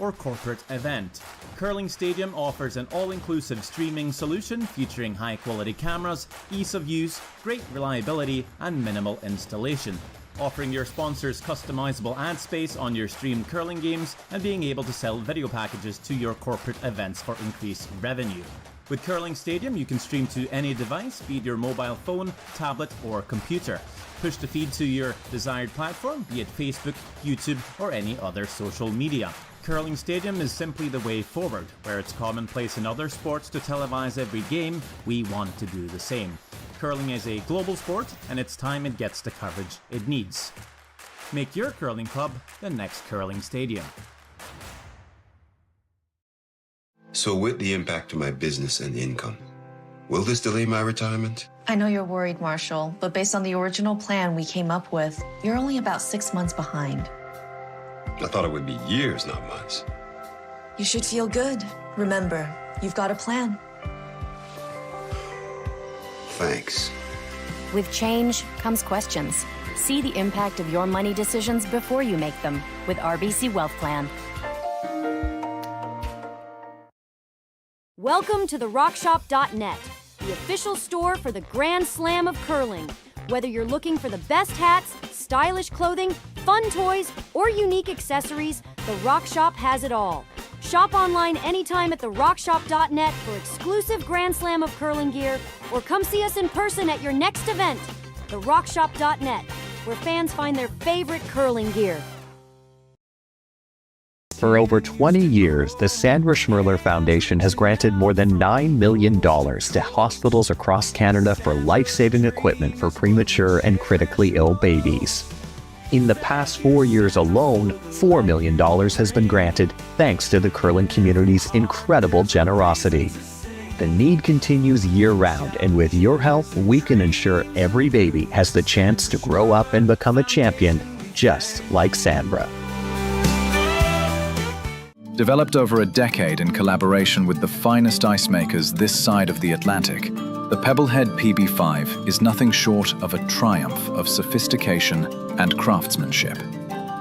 or corporate event. Curling Stadium offers an all-inclusive streaming solution featuring high-quality cameras, ease of use, great reliability, and minimal installation. Offering your sponsors customizable ad space on your streamed curling games and being able to sell video packages to your corporate events for increased revenue. With Curling Stadium, you can stream to any device, be it your mobile phone, tablet, or computer. Push the feed to your desired platform, be it Facebook, YouTube, or any other social media. Curling Stadium is simply the way forward. Where it's commonplace in other sports to televise every game, we want to do the same. Curling is a global sport, and it's time it gets the coverage it needs. Make your curling club the next Curling Stadium. So with the impact to my business and income, will this delay my retirement? I know you're worried, Marshall, but based on the original plan we came up with, you're only about 6 months behind. I thought it would be years, not months. You should feel good. Remember, you've got a plan. Thanks. With change comes questions. See the impact of your money decisions before you make them with RBC Wealth Plan. Welcome to the RockShop.net, the official store for the Grand Slam of curling. Whether you're looking for the best hats, stylish clothing, fun toys, or unique accessories, the Rock Shop has it all. Shop online anytime at therockshop.net for exclusive Grand Slam of curling gear, or come see us in person at your next event. Therockshop.net, where fans find their favorite curling gear. For over 20 years, the Sandra Schmirler Foundation has granted more than $9 million to hospitals across Canada for life-saving equipment for premature and critically ill babies. In the past 4 years alone, $4 million has been granted thanks to the curling community's incredible generosity. The need continues year-round, and with your help, we can ensure every baby has the chance to grow up and become a champion, just like Sandra. Developed over a decade in collaboration with the finest ice makers this side of the Atlantic, the Pebblehead PB5 is nothing short of a triumph of sophistication and craftsmanship.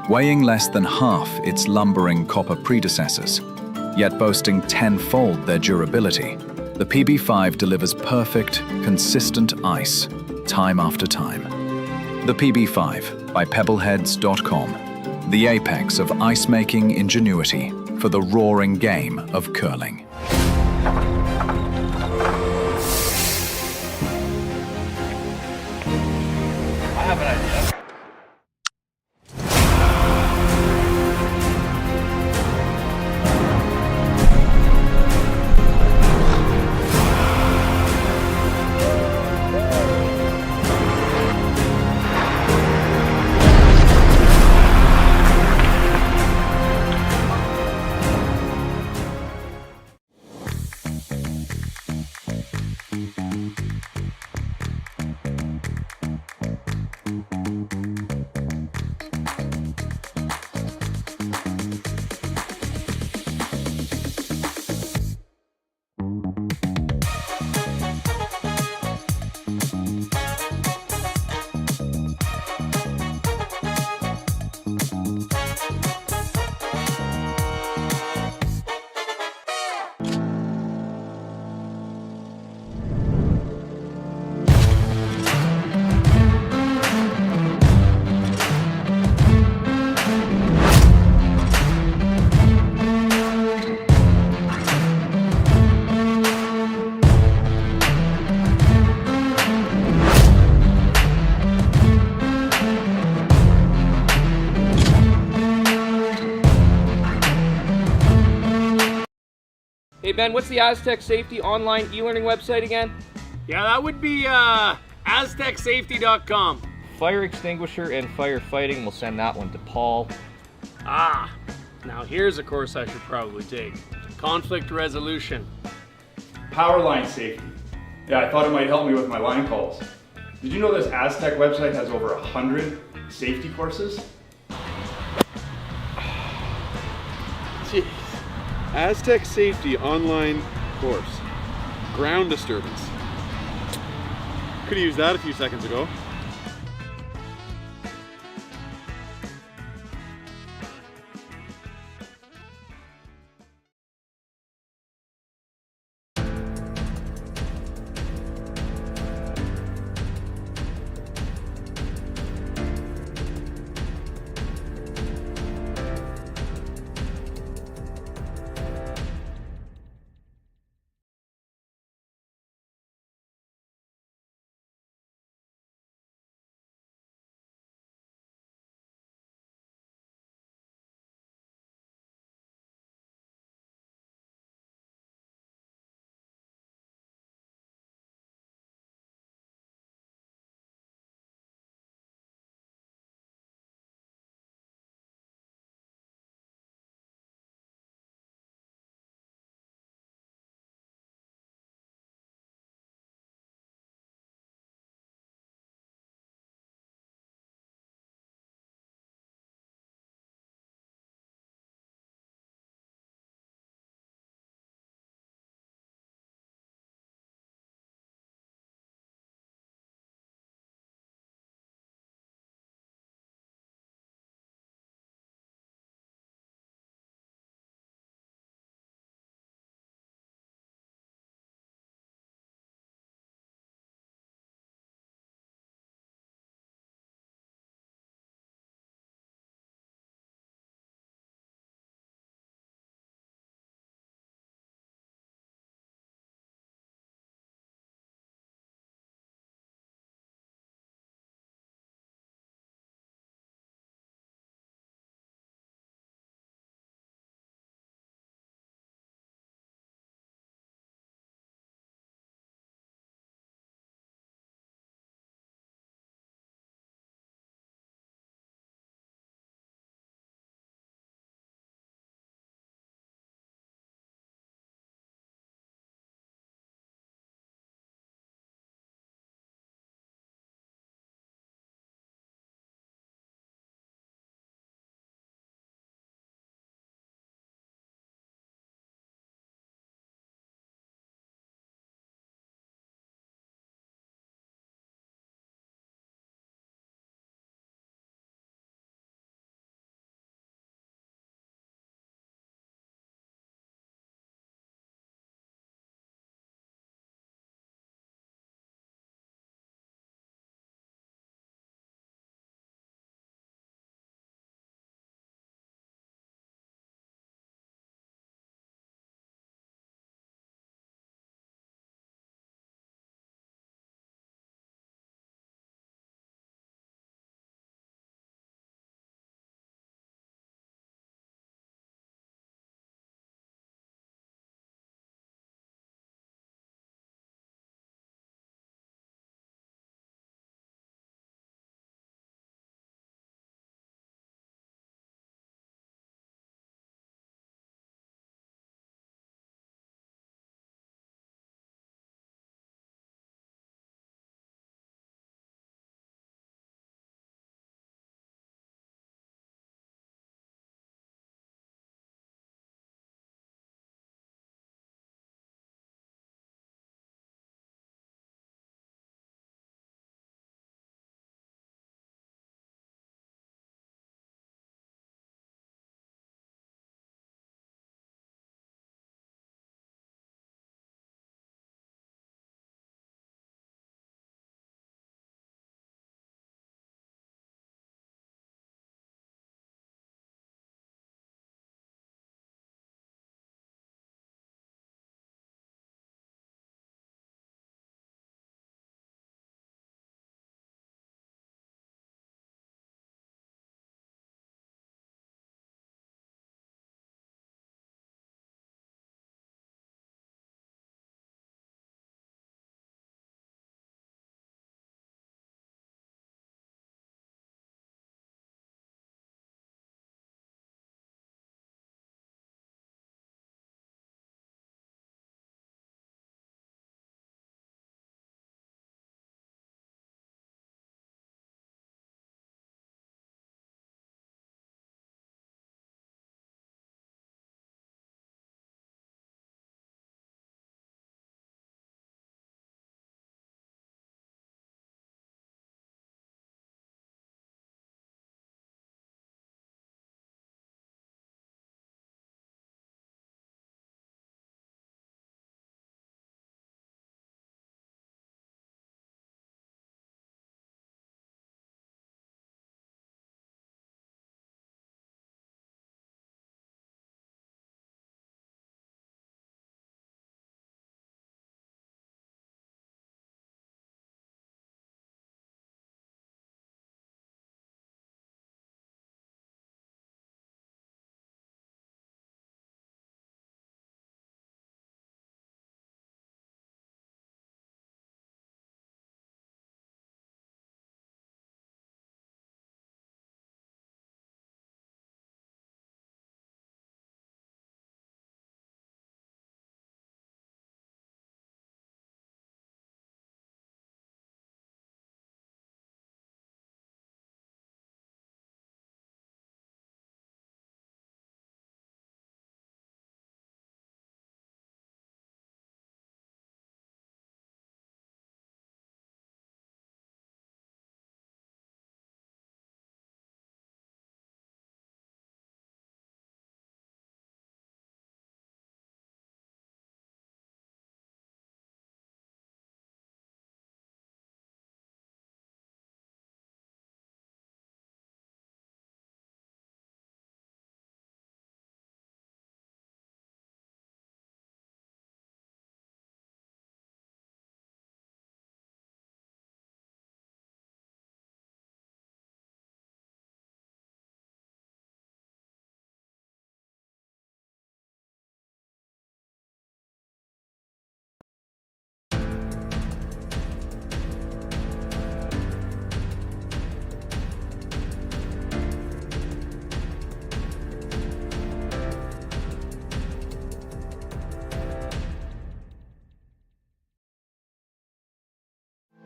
Weighing less than half its lumbering copper predecessors, yet boasting tenfold their durability, the PB5 delivers perfect, consistent ice, time after time. The PB5 by Pebbleheads.com, the apex of ice-making ingenuity for the roaring game of curling. I have an idea. Hey Ben, what's the Aztec Safety online e-learning website again? Yeah, that would be aztecsafety.com. Fire extinguisher and firefighting, we'll send that one to Paul. Ah, now here's a course I should probably take. Conflict resolution. Power line safety. Yeah, I thought it might help me with my line calls. Did you know this Aztec website has over 100 safety courses? Jeez. Aztec Safety online course. Ground disturbance. Could have used that a few seconds ago.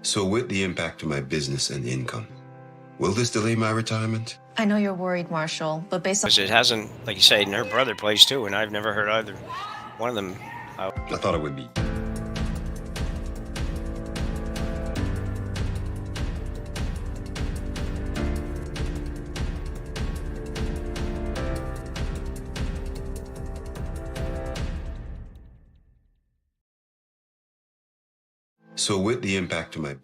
So with the impact to my business and income, will this delay my retirement? I know you're worried, Marshall, but based on... Because it hasn't, like you say, and her brother plays too, and I've never heard either one of them. I thought it would be. So with the impact to my...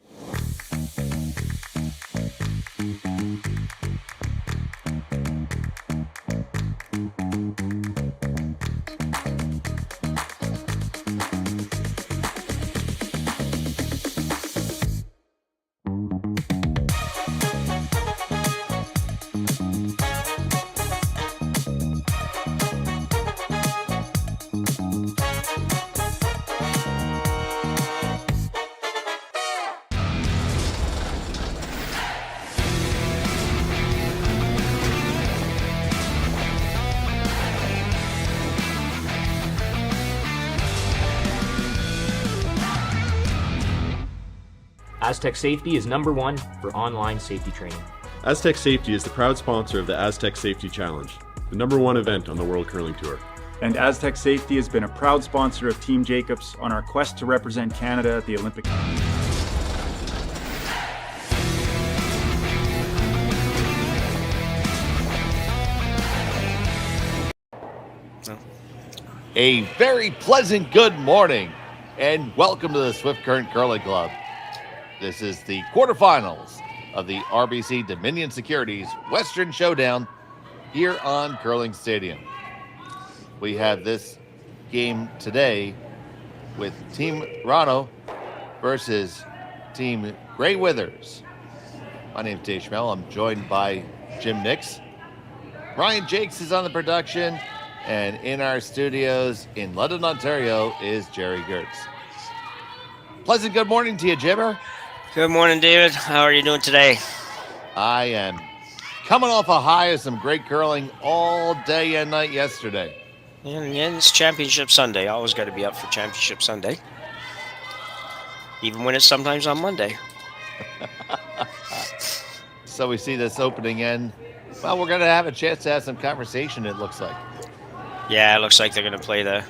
Aztec Safety is #1 for online safety training. Aztec Safety is the proud sponsor of the Aztec Safety Challenge, the #1 event on the World Curling Tour. And Aztec Safety has been a proud sponsor of Team Jacobs on our quest to represent Canada at the Olympic. A very pleasant good morning and welcome to the Swift Current Curling Club. This is the quarterfinals of the RBC Dominion Securities Western Showdown here on Curling Stadium. We have this game today with Team Wrana versus Team Grey Withers. My name is Dave Schmel. I'm joined by Jim Nix. Ryan Jakes is on the production, and in our studios in London, Ontario is Jerry Gertz. Pleasant good morning to you, Jimmer. Good morning, David. How are you doing today? I am coming off a high of some great curling all day and night yesterday. And it's Championship Sunday. Always got to be up for Championship Sunday. Even when it's sometimes on Monday. So we see this opening end. Well, we're going to have a chance to have some conversation, it looks like. Yeah, it looks like they're going to play the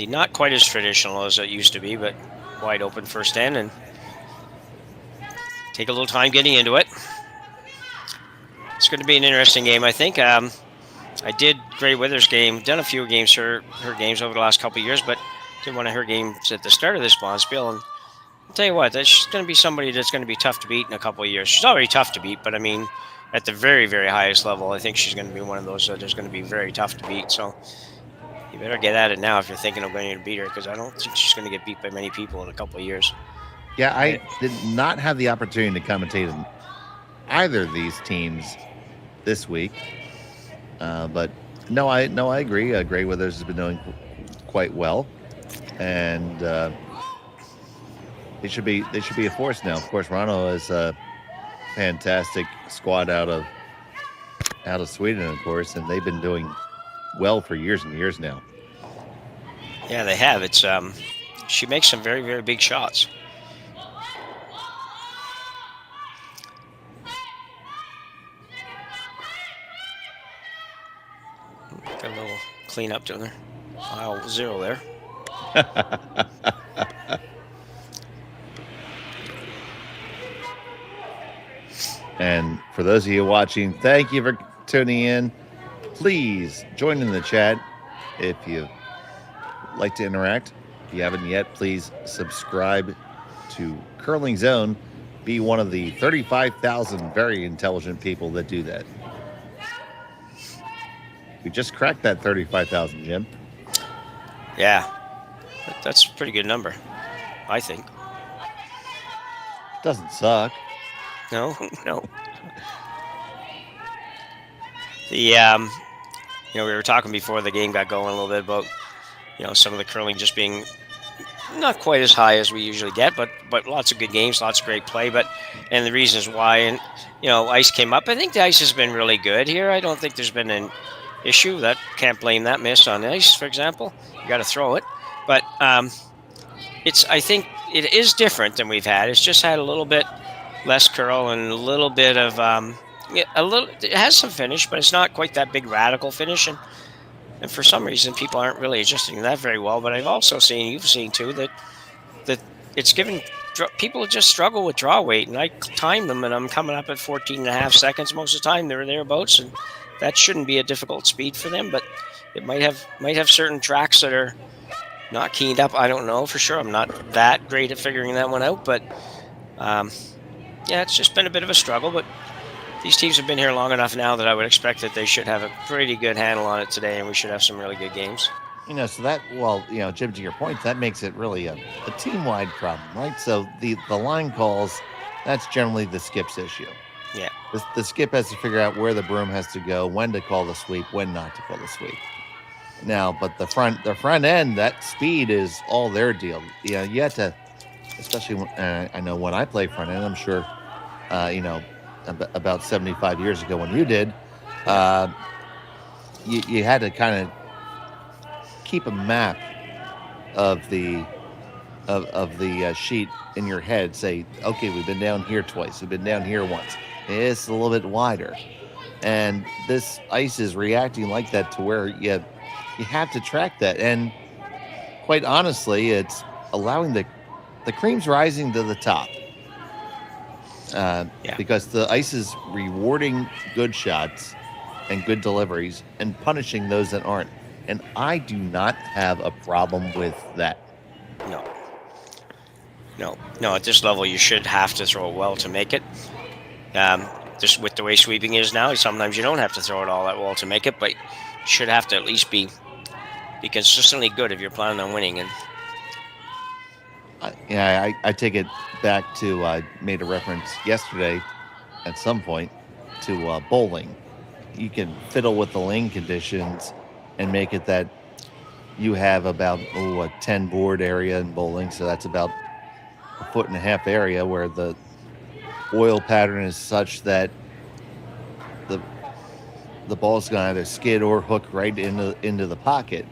not quite as traditional as it used to be, but wide open first end and take a little time getting into it. It's going to be an interesting game, I think. I did Grey Withers' game, done a few games, her games over the last couple of years, but did one of her games at the start of this Bonspiel. And I'll tell you what, she's going to be somebody that's going to be tough to beat in a couple of years. She's already tough to beat, but I mean, at the very, very highest level, I think she's going to be one of those that is going to be very tough to beat. So you better get at it now if you're thinking of going to beat her, because I don't think she's going to get beat by many people in a couple of years. Yeah, I did not have the opportunity to commentate on either of these teams this week, but no, I agree. Grey Withers has been doing quite well, and they should be a force now. Of course, Wrana is a fantastic squad out of Sweden, of course, and they've been doing well for years and years now. Yeah, they have. It's she makes some very, very big shots. Got a little cleanup down there. Aisle 0 there. And for those of you watching, thank you for tuning in. Please join in the chat if you like to interact. If you haven't yet, please subscribe to Curling Zone. Be one of the 35,000 very intelligent people that do that. We just cracked that 35,000, Jim. Yeah, that's a pretty good number, I think. Doesn't suck. No. The we were talking before the game got going a little bit about some of the curling just being not quite as high as we usually get, but lots of good games, lots of great play, and the reasons why, and ice came up. I think the ice has been really good here. I don't think there's been an issue. That can't blame that miss on ice, for example. You got to throw it, but I think it is different than we've had. It's just had a little bit less curl and a little bit of it has some finish, but it's not quite that big radical finish. And for some reason, people aren't really adjusting to that very well. But I've also seen, you've seen too, that it's given people just struggle with draw weight. And I time them, and I'm coming up at 14.5 seconds most of the time. They're thereabouts, and that shouldn't be a difficult speed for them. But it might have certain tracks that are not keyed up. I don't know for sure. I'm not that great at figuring that one out. But yeah, it's just been a bit of a struggle. But these teams have been here long enough now that I would expect that they should have a pretty good handle on it today, and we should have some really good games. So that, Jim, to your point, that makes it really a team-wide problem, right? So the line calls, that's generally the skip's issue. Yeah. The skip has to figure out where the broom has to go, when to call the sweep, when not to call the sweep. Now, but the front end, that speed is all their deal. You have to, especially when, I know when I play front end, I'm sure, about 75 years ago when you did, you had to kind of keep a map of the sheet in your head. Say, okay, we've been down here twice, we've been down here once. It's a little bit wider, and this ice is reacting like that to where you have to track that. And quite honestly, it's allowing the cream's rising to the top. Because the ice is rewarding good shots and good deliveries and punishing those that aren't. And I do not have a problem with that. No. At this level, you should have to throw it well to make it. Just with the way sweeping is now, sometimes you don't have to throw it all that well to make it, but you should have to at least be consistently good if you're planning on winning. And I take it back to, I made a reference yesterday at some point to bowling. You can fiddle with the lane conditions and make it that you have about a 10 board area in bowling. So that's about 1.5 foot area where the oil pattern is such that the ball is going to either skid or hook right into the pocket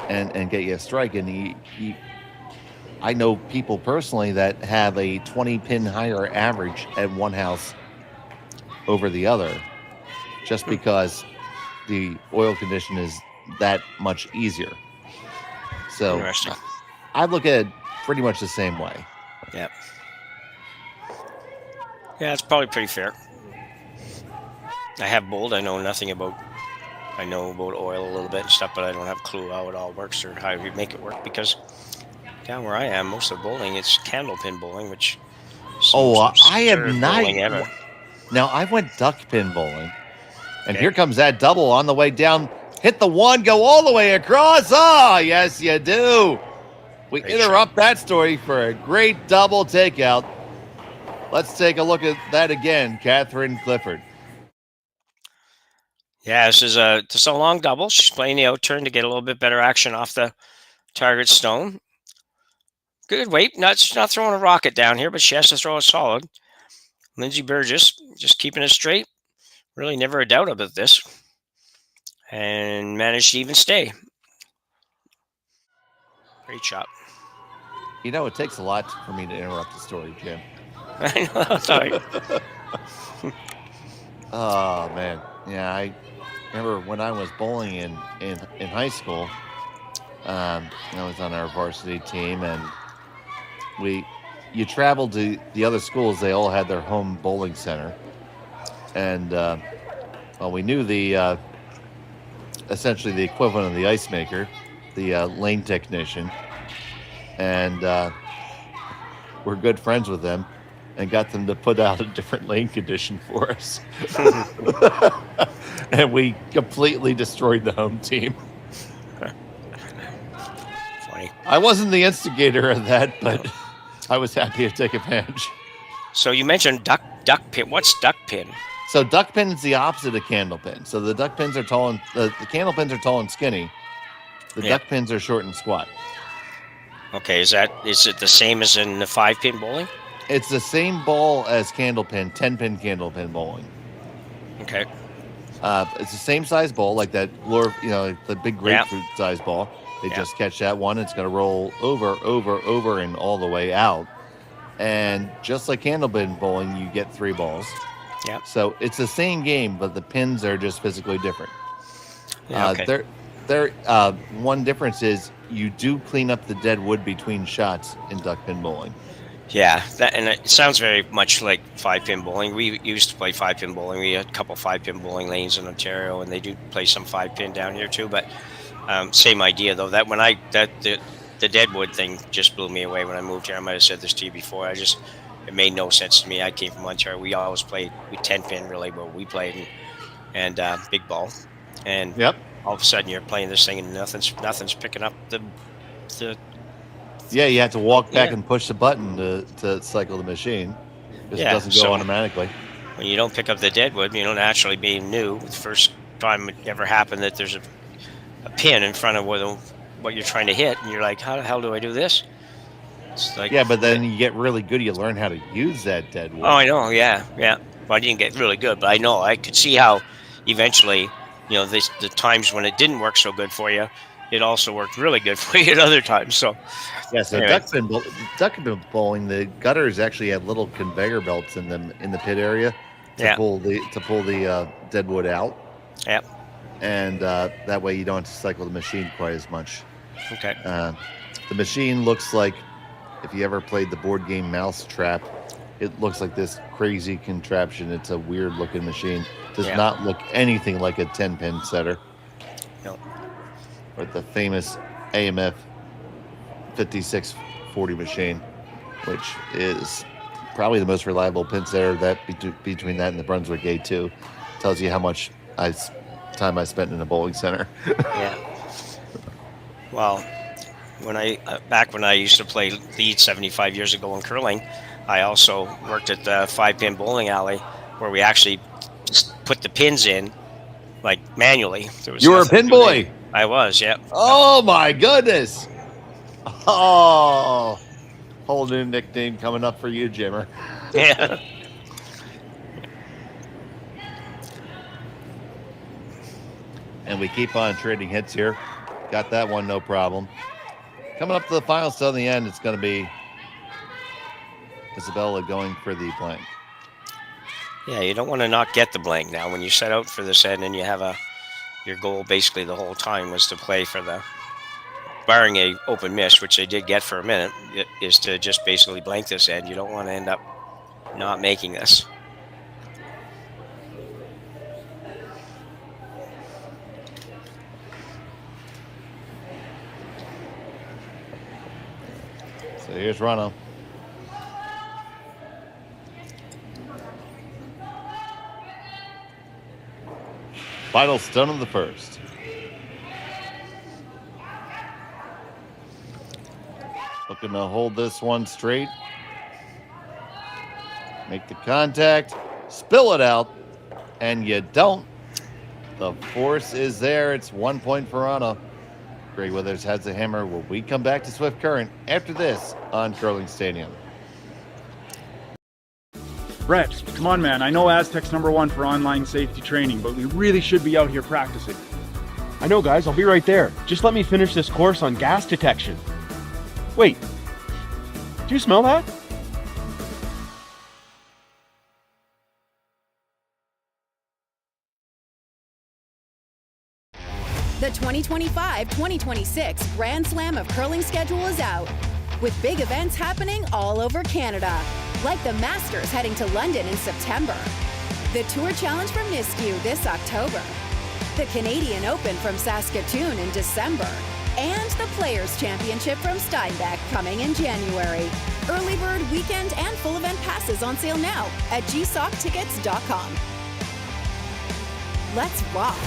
and get you a strike. And I know people personally that have a 20 pin higher average at one house over the other, just because the oil condition is that much easier. So I look at it pretty much the same way. Yeah. Yeah, it's probably pretty fair. I have bowled. I know about oil a little bit and stuff, but I don't have a clue how it all works or how you make it work, because down where I am, most of the bowling, it's candlepin bowling, which... I have not... Now, I went duck pin bowling, and here comes that double on the way down. Hit the one, go all the way across. Oh, yes, you do. We interrupt that story for a great double takeout. Let's take a look at that again, Catherine Clifford. Yeah, this is just a long double. She's playing the out turn to get a little bit better action off the target stone. Good weight. She's not throwing a rocket down here, but she has to throw it solid. Lindsay Burgess just keeping it straight. Really never a doubt about this. And managed to even stay. Great shot. It takes a lot for me to interrupt the story, Jim. I know. Sorry. Oh, man. Yeah, I remember when I was bowling in high school, I was on our varsity team, and you traveled to the other schools. They all had their home bowling center. And, we knew essentially the equivalent of the ice maker, the lane technician. And we're good friends with them and got them to put out a different lane condition for us. And we completely destroyed the home team. Funny. I wasn't the instigator of that, but I was happy to take advantage. So you mentioned duck pin. What's duck pin? So duck pin is the opposite of candle pin. So the duck pins are tall and the candle pins are tall and skinny. The duck pins are short and squat. Okay, is it the same as in the 5-pin bowling? It's the same ball as candle pin, 10-pin candle pin bowling. Okay. It's the same size ball, like that the big grapefruit size ball. They just catch that one. It's going to roll over, and all the way out. And just like candlepin bowling, you get 3 balls. Yeah. So it's the same game, but the pins are just physically different. Yeah, okay. One difference is you do clean up the dead wood between shots in duck pin bowling. Yeah, and it sounds very much like 5-pin bowling. We used to play 5-pin bowling. We had a couple 5-pin bowling lanes in Ontario, and they do play some 5-pin down here too. But same idea though. That the deadwood thing just blew me away when I moved here. I might have said this to you before. It made no sense to me. I came from Ontario. We always played with 10-pin really, but we played and big ball. And all of a sudden you're playing this thing and nothing's picking up the. Yeah, you have to walk back and push the button to cycle the machine. Because it doesn't go automatically. When you don't pick up the deadwood, naturally being new, the first time it ever happened that there's a pin in front of what you're trying to hit, and you're like, how the hell do I do this? It's like, yeah, but then you get really good. You learn how to use that deadwood. Oh, I know, yeah. Well, I didn't get really good, but I know. I could see how eventually, the times when it didn't work so good for you, it also worked really good for you at other times. So, so anyway. duck pin bowling, the gutters actually have little conveyor belts in them in the pit area to pull the deadwood out. Yep. And that way you don't have to cycle the machine quite as much. Okay. The machine looks like, if you ever played the board game Mousetrap, it looks like this crazy contraption. It's a weird looking machine. Does not look anything like a 10-pin setter. No. Or the famous AMF 5640 machine, which is probably the most reliable pin setter that between that and the Brunswick A2. Tells you how much time I spent in a bowling center. Yeah. Well, back when I used to play lead 75 years ago in curling, I also worked at the 5-pin bowling alley where we actually put the pins in like manually. You were a pin boy. I was, yeah. Oh my goodness. Oh, whole new nickname coming up for you, Jimmer. Yeah. And we keep on trading hits here. Got that one, no problem. Coming up to the final, so in the end, it's going to be Isabella going for the blank. Yeah, you don't want to not get the blank now. When you set out for this end and you have your goal basically the whole time was to play for barring a open miss, which they did get for a minute, is to just basically blank this end. You don't want to end up not making this. So here's Wrana. Final stone of the first. Looking to hold this one straight. Make the contact. Spill it out. And you don't. The force is there. It's 1 point for Wrana. Grey Withers has the hammer. Will we come back to Swift Current after this on Curling Stadium? Brett, come on, man. I know Aztec's #1 for online safety training, but we really should be out here practicing. I know, guys. I'll be right there. Just let me finish this course on gas detection. Wait. Do you smell that? The 2025-2026 Grand Slam of Curling schedule is out, with big events happening all over Canada, like the Masters heading to London in September, the Tour Challenge from Nisku this October, the Canadian Open from Saskatoon in December, and the Players' Championship from Steinbeck coming in January. Early bird weekend and full event passes on sale now at gsoctickets.com. Let's rock!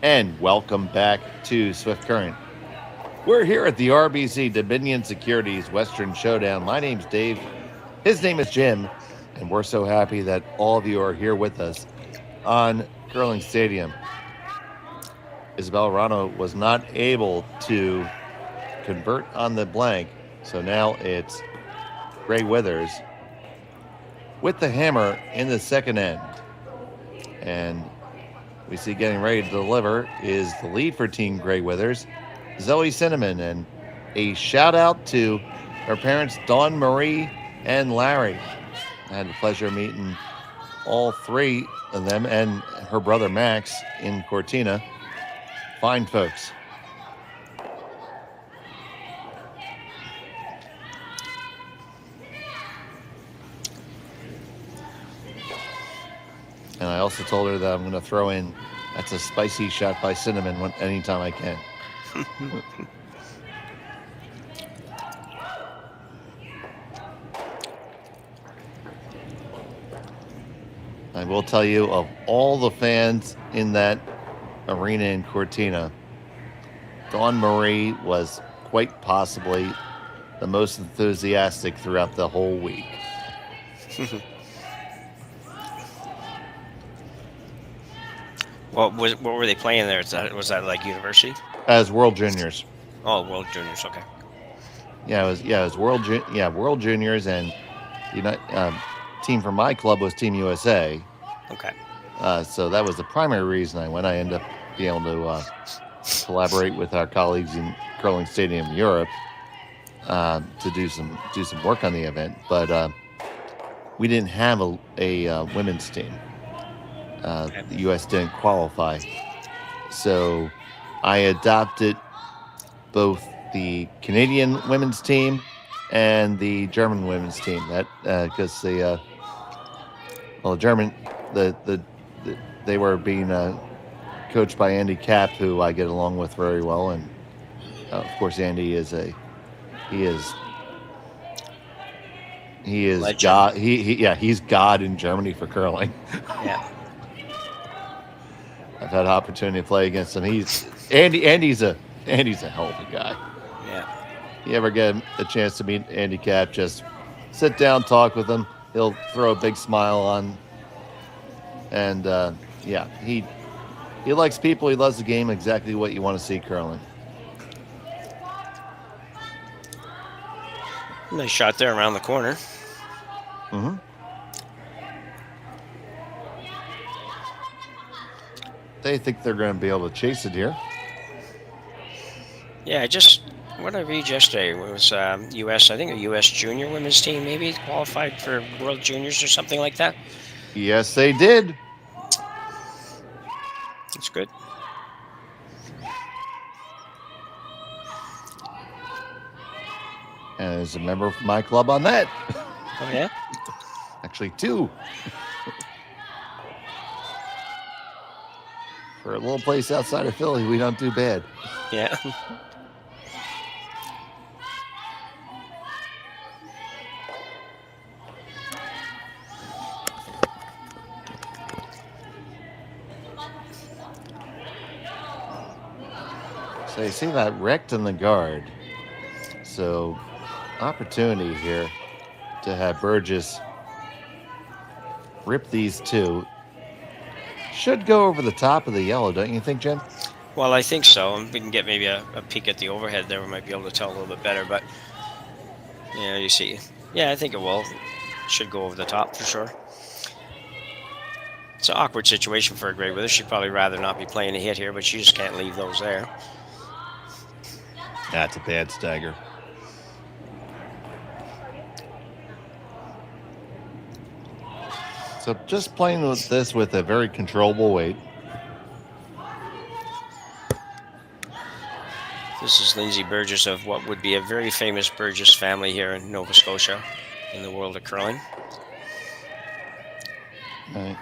And welcome back to Swift Current. We're here at the RBC Dominion Securities Western Showdown. My name's Dave. His name is Jim. And we're so happy that all of you are here with us on Curling Stadium. Isabella Wrana was not able to convert on the blank. So now it's Gray Withers with the hammer in the second end. And we see getting ready to deliver is the lead for Team Gray Withers, Zoe Cinnamon. And a shout out to her parents, Dawn Marie and Larry. I had the pleasure of meeting all three of them and her brother Max in Cortina. Fine folks. And I also told her that I'm going to throw in, that's a spicy shot by Cinnamon anytime I can. I will tell you, of all the fans in that arena in Cortina, Dawn Marie was quite possibly the most enthusiastic throughout the whole week. What were they playing there? Was that like university? As World Juniors. Oh, World Juniors. Okay. Yeah, it was World Juniors, and team from my club was Team USA. Okay. So that was the primary reason I went. I ended up being able to collaborate with our colleagues in Curling Stadium Europe to do some work on the event, but we didn't have a women's team. The U.S. didn't qualify, so I adopted both the Canadian women's team and the German women's team. That because the German they were being coached by Andy Kapp, who I get along with very well, and of course Andy is Legend. God. He's God in Germany for curling. Yeah. I've had an opportunity to play against him. Andy's a hell of a guy. Yeah. You ever get a chance to meet Andy Kapp, just sit down, talk with him. He'll throw a big smile on. And he likes people. He loves the game. Exactly what you want to see curling. Nice shot there around the corner. Mm-hmm. They think they're going to be able to chase it here. Yeah, what I read yesterday was U.S. I think a U.S. junior women's team maybe qualified for World Juniors or something like that. Yes, they did. That's good. And there's a member of my club on that. Oh, yeah? Actually, two. For a little place outside of Philly, we don't do bad. Yeah. So you see that wrecked in the guard. So opportunity here to have Burgess rip these two. Should go over the top of the yellow, don't you think, Jim? Well, I think so. And we can get maybe a peek at the overhead there. We might be able to tell a little bit better. But, yeah, you see. Yeah, I think it will. Should go over the top for sure. It's an awkward situation for a Gray Withers. She'd probably rather not be playing a hit here, but she just can't leave those there. That's a bad stagger. So just playing with this with a very controllable weight. This is Lindsay Burgess of what would be a very famous Burgess family here in Nova Scotia in the world of curling. Right.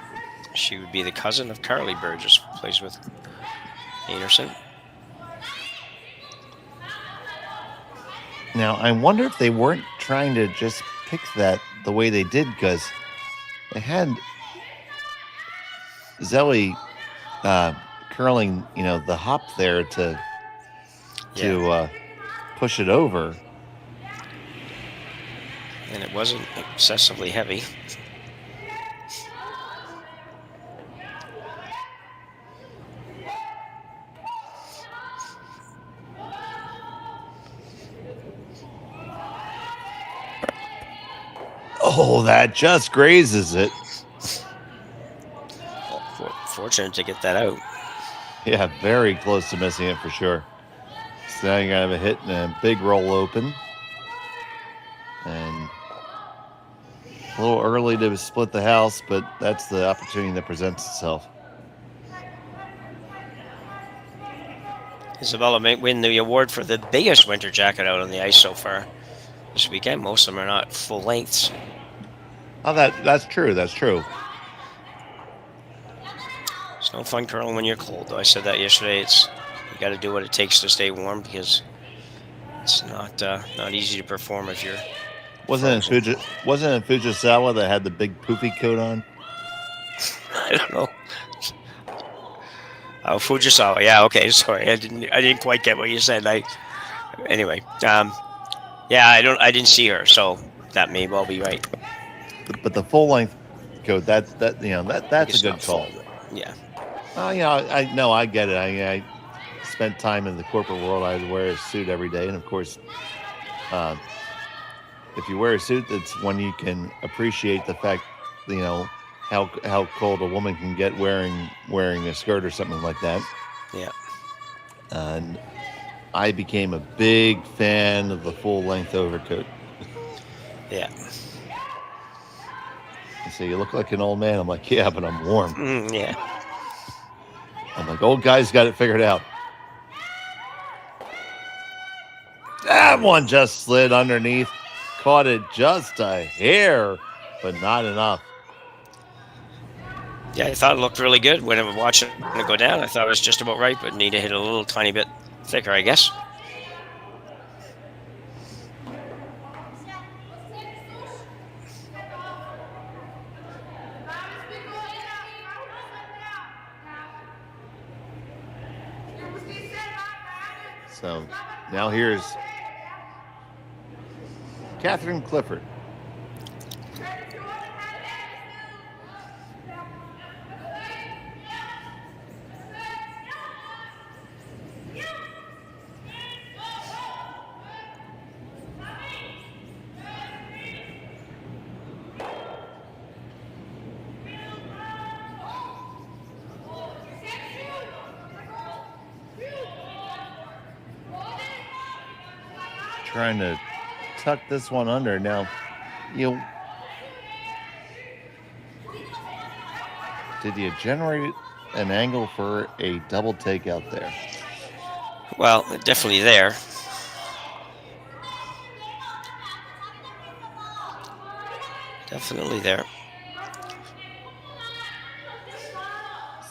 She would be the cousin of Carly Burgess, who plays with Anderson. Now, I wonder if they weren't trying to just pick that the way they did, because they had Zoe curling, the hop there to push it over. And it wasn't excessively heavy. Oh, that just grazes it. Fortunate to get that out. Yeah, very close to missing it for sure. So now you have a hit and a big roll open. And a little early to split the house, but that's the opportunity that presents itself. Isabella may win the award for the biggest winter jacket out on the ice so far this weekend. Most of them are not full lengths. Oh, that's true. That's true. It's no fun curling when you're cold, though. I said that yesterday. You got to do what it takes to stay warm because it's not easy to perform if you're. Wasn't it Fujisawa that had the big poofy coat on? I don't know. Oh, Fujisawa. Yeah. Okay. Sorry, I didn't quite get what you said. Anyway. Yeah, I didn't see her, so that may well be right. But the full length coat, that's a good call. Yeah. Oh, I get it. I spent time in the corporate world. I wear a suit every day, and of course, if you wear a suit, that's when you can appreciate the fact, how cold a woman can get wearing a skirt or something like that. Yeah. And I became a big fan of the full length overcoat. Yeah. So you look like an old man. I'm like, yeah, but I'm warm. Yeah. I'm like, old guy's got it figured out. That one just slid underneath. Caught it just a hair, but not enough. Yeah, I thought it looked really good when I was watching it go down. I thought it was just about right, but need to hit a little tiny bit thicker, I guess. So now here's Catherine Clifford. Trying to tuck this one under. Now, did you generate an angle for a double take out there? Well, definitely there. Definitely there.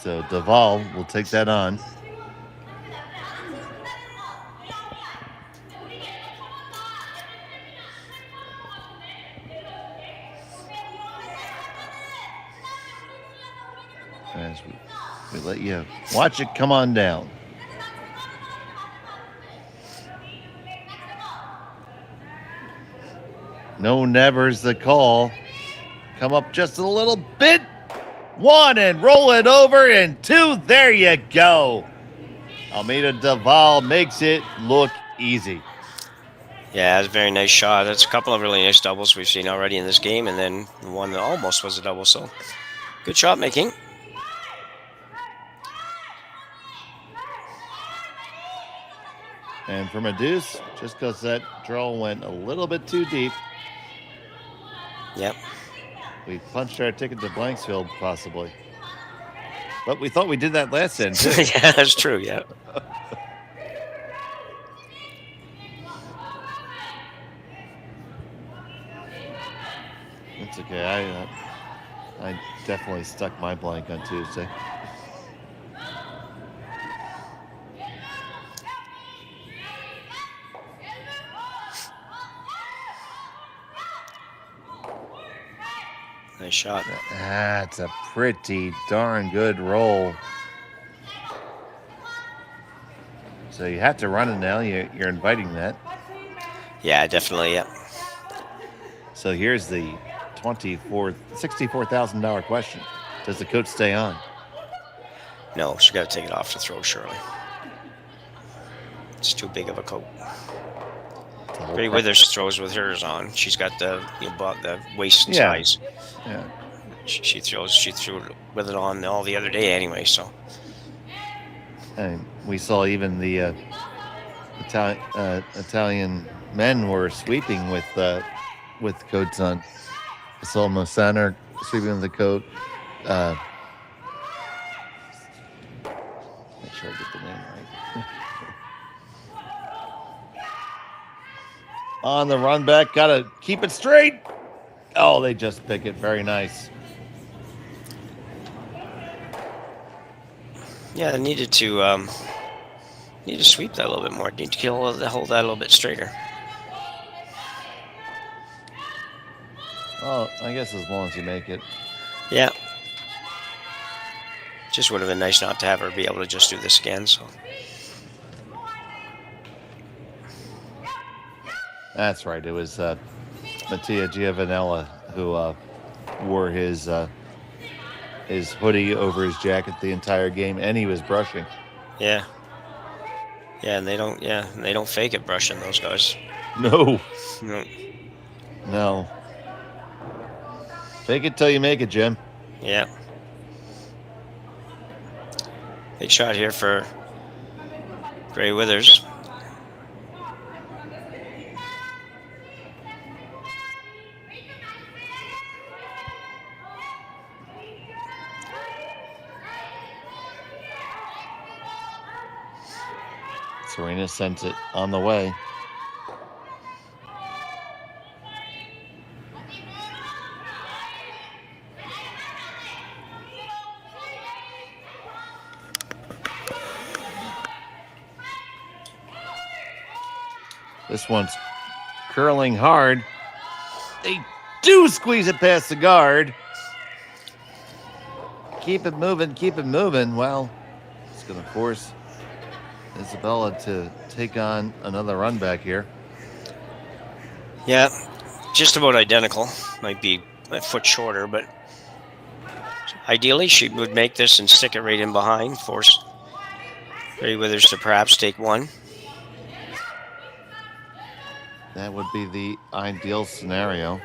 So Duvall will take that on. As we let you watch it come on down. No never's the call. Come up just a little bit. One and roll it over, and two. There you go. Almeida Duvall makes it look easy. Yeah, that's a very nice shot. That's a couple of really nice doubles we've seen already in this game, and then one that almost was a double. So good shot making. And from a deuce, just because that draw went a little bit too deep. Yep. We punched our ticket to Blanksfield, possibly. But we thought we did that last end, too. Yeah, that's true, yeah. It's okay. I definitely stuck my blank on Tuesday. Nice shot. That's a pretty darn good roll. So you have to run it now. You're inviting that. Yeah, definitely. Yeah. So here's the $64,000 question. Does the coat stay on? No, she got to take it off to throw, surely. It's too big of a coat. Gray Withers throws with hers on. She's got the the waist size. Yeah. She threw with it on all the other day anyway. So. And we saw even the Italian men were sweeping with coats on. I saw Mosaner sweeping with the coat. Make sure I get the name right. On the run back, gotta keep it straight. Oh, they just pick it. Very nice. Yeah, they needed to sweep that a little bit more. Need to hold that a little bit straighter. Oh, I guess as long as you make it. Yeah. Just would have been nice not to have her be able to just do this again. So. That's right. It was Mattia Giovanella who wore his hoodie over his jacket the entire game, and he was brushing. Yeah. Yeah, and they don't fake it brushing, those guys. No. No. No. Fake it till you make it, Jim. Yeah. Big shot here for Gray Withers. Serena sent it on the way. This one's curling hard. They do squeeze it past the guard. Keep it moving, keep it moving. Well, it's going to force Isabella to take on another run back here. Yeah, just about identical. Might be a foot shorter, but ideally she would make this and stick it right in behind, force Gray Withers to perhaps take one. That would be the ideal scenario.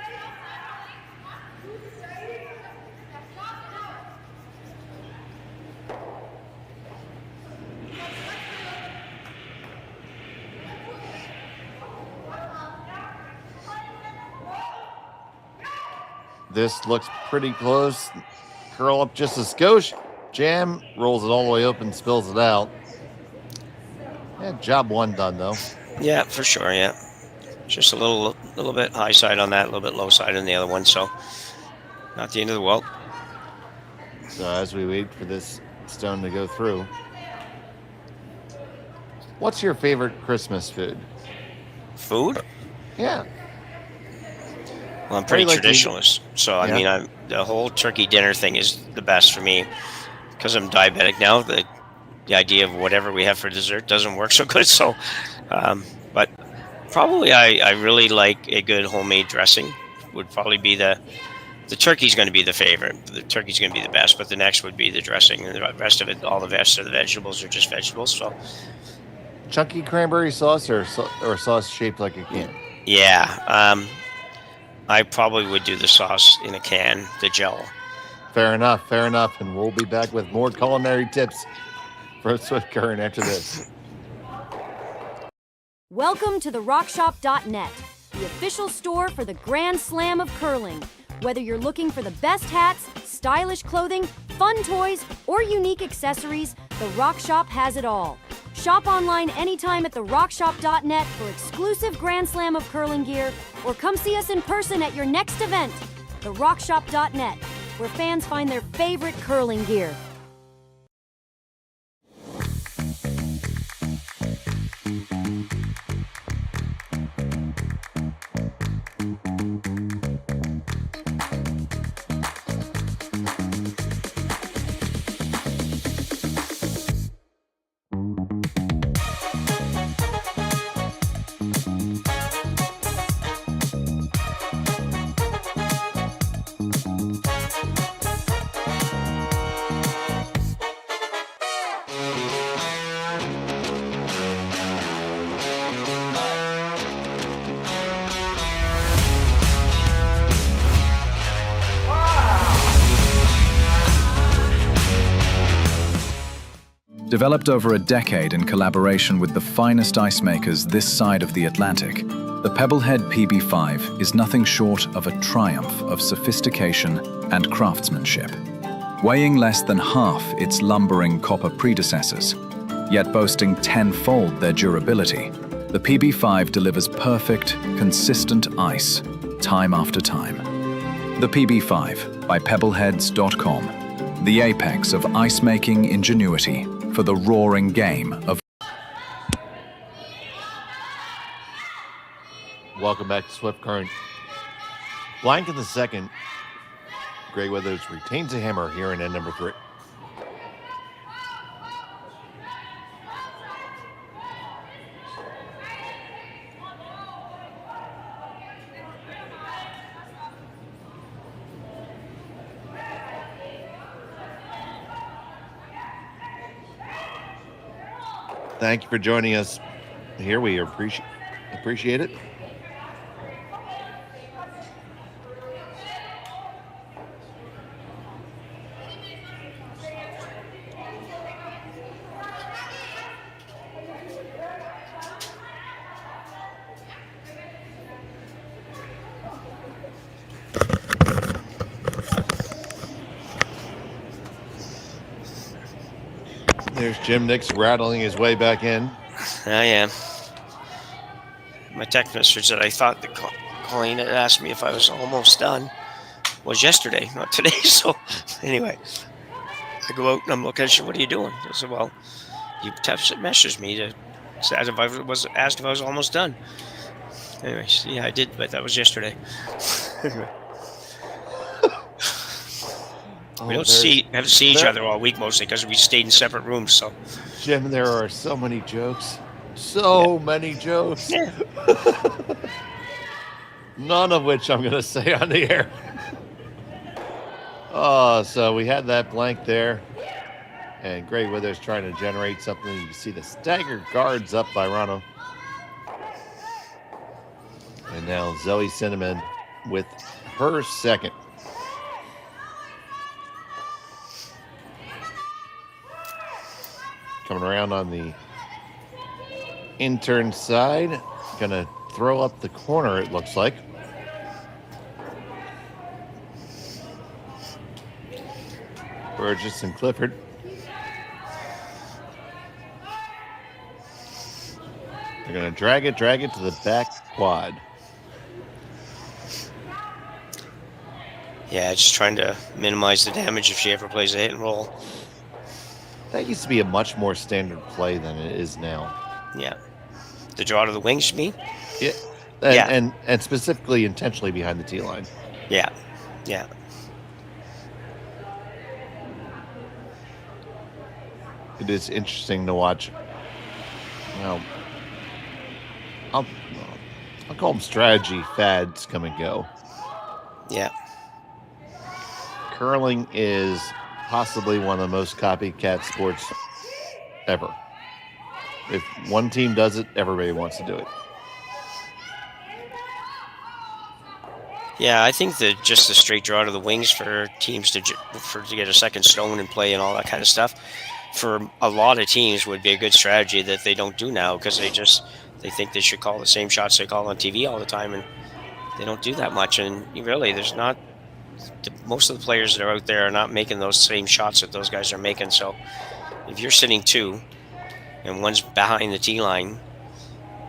This looks pretty close. Curl up just a skosh. Jam, rolls it all the way open, spills it out. Yeah, job one done though. Yeah, for sure, yeah. Just a little bit high side on that, a little bit low side on the other one, so not the end of the world. So as we wait for this stone to go through, what's your favorite Christmas food? Food? Yeah. Well, I'm pretty traditionalist, so I mean, the whole turkey dinner thing is the best for me because I'm diabetic now. The idea of whatever we have for dessert doesn't work so good. So, but probably I really like a good homemade dressing. Would probably be the turkey's going to be the favorite. The turkey's going to be the best, but the next would be the dressing, and the rest of it, all the rest of the vegetables are just vegetables. So, chunky cranberry sauce or sauce shaped like a can? Yeah. I probably would do the sauce in a can, the gel. Fair enough, fair enough. And we'll be back with more culinary tips for Swift Current after this. Welcome to therockshop.net, the official store for the Grand Slam of curling. Whether you're looking for the best hats, stylish clothing, fun toys, or unique accessories, The Rock Shop has it all. Shop online anytime at therockshop.net for exclusive Grand Slam of curling gear, or come see us in person at your next event. Therockshop.net, where fans find their favorite curling gear. Developed over a decade in collaboration with the finest ice makers this side of the Atlantic, the Pebblehead PB5 is nothing short of a triumph of sophistication and craftsmanship. Weighing less than half its lumbering copper predecessors, yet boasting tenfold their durability, the PB5 delivers perfect, consistent ice, time after time. The PB5 by Pebbleheads.com, the apex of ice-making ingenuity for the roaring game of... Welcome back to Swift Current. Blank in the second. Grey Withers retains a hammer here in end number 3. Thank you for joining us here. We appreciate it. There's Jim Nix rattling his way back in. I am. My text message that I thought that Colleen had asked me if I was almost done was yesterday, not today. So anyway, I go out and I'm looking at you. What are you doing? I said, well, you messaged me to say if I was asked if I was almost done. Anyway, yeah, I did, but that was yesterday. Anyway. We haven't seen each other all week mostly because we stayed in separate rooms. So, Jim, there are so many jokes. So many jokes. Yeah. None of which I'm going to say on the air. So we had that blank there. And Grey Withers trying to generate something. You can see the staggered guards up by Wrana. And now Zoe Cinnamon with her second. Coming around on the intern side. Gonna throw up the corner, it looks like. Burgess and Clifford. They're gonna drag it to the back quad. Yeah, just trying to minimize the damage if she ever plays a hit and roll. That used to be a much more standard play than it is now. Yeah. The draw to the wings, you mean? Yeah. And specifically intentionally behind the tee line. Yeah. Yeah. It is interesting to watch. Well, I'll call them strategy fads come and go. Yeah. Curling is possibly one of the most copycat sports ever. If one team does it, everybody wants to do it. Yeah, I think that just the straight draw to the wings for teams to get a second stone and play and all that kind of stuff for a lot of teams would be a good strategy that they don't do now because they think they should call the same shots they call on TV all the time and they don't do that much. And really, most of the players that are out there are not making those same shots that those guys are making. So if you're sitting 2 and one's behind the tee line,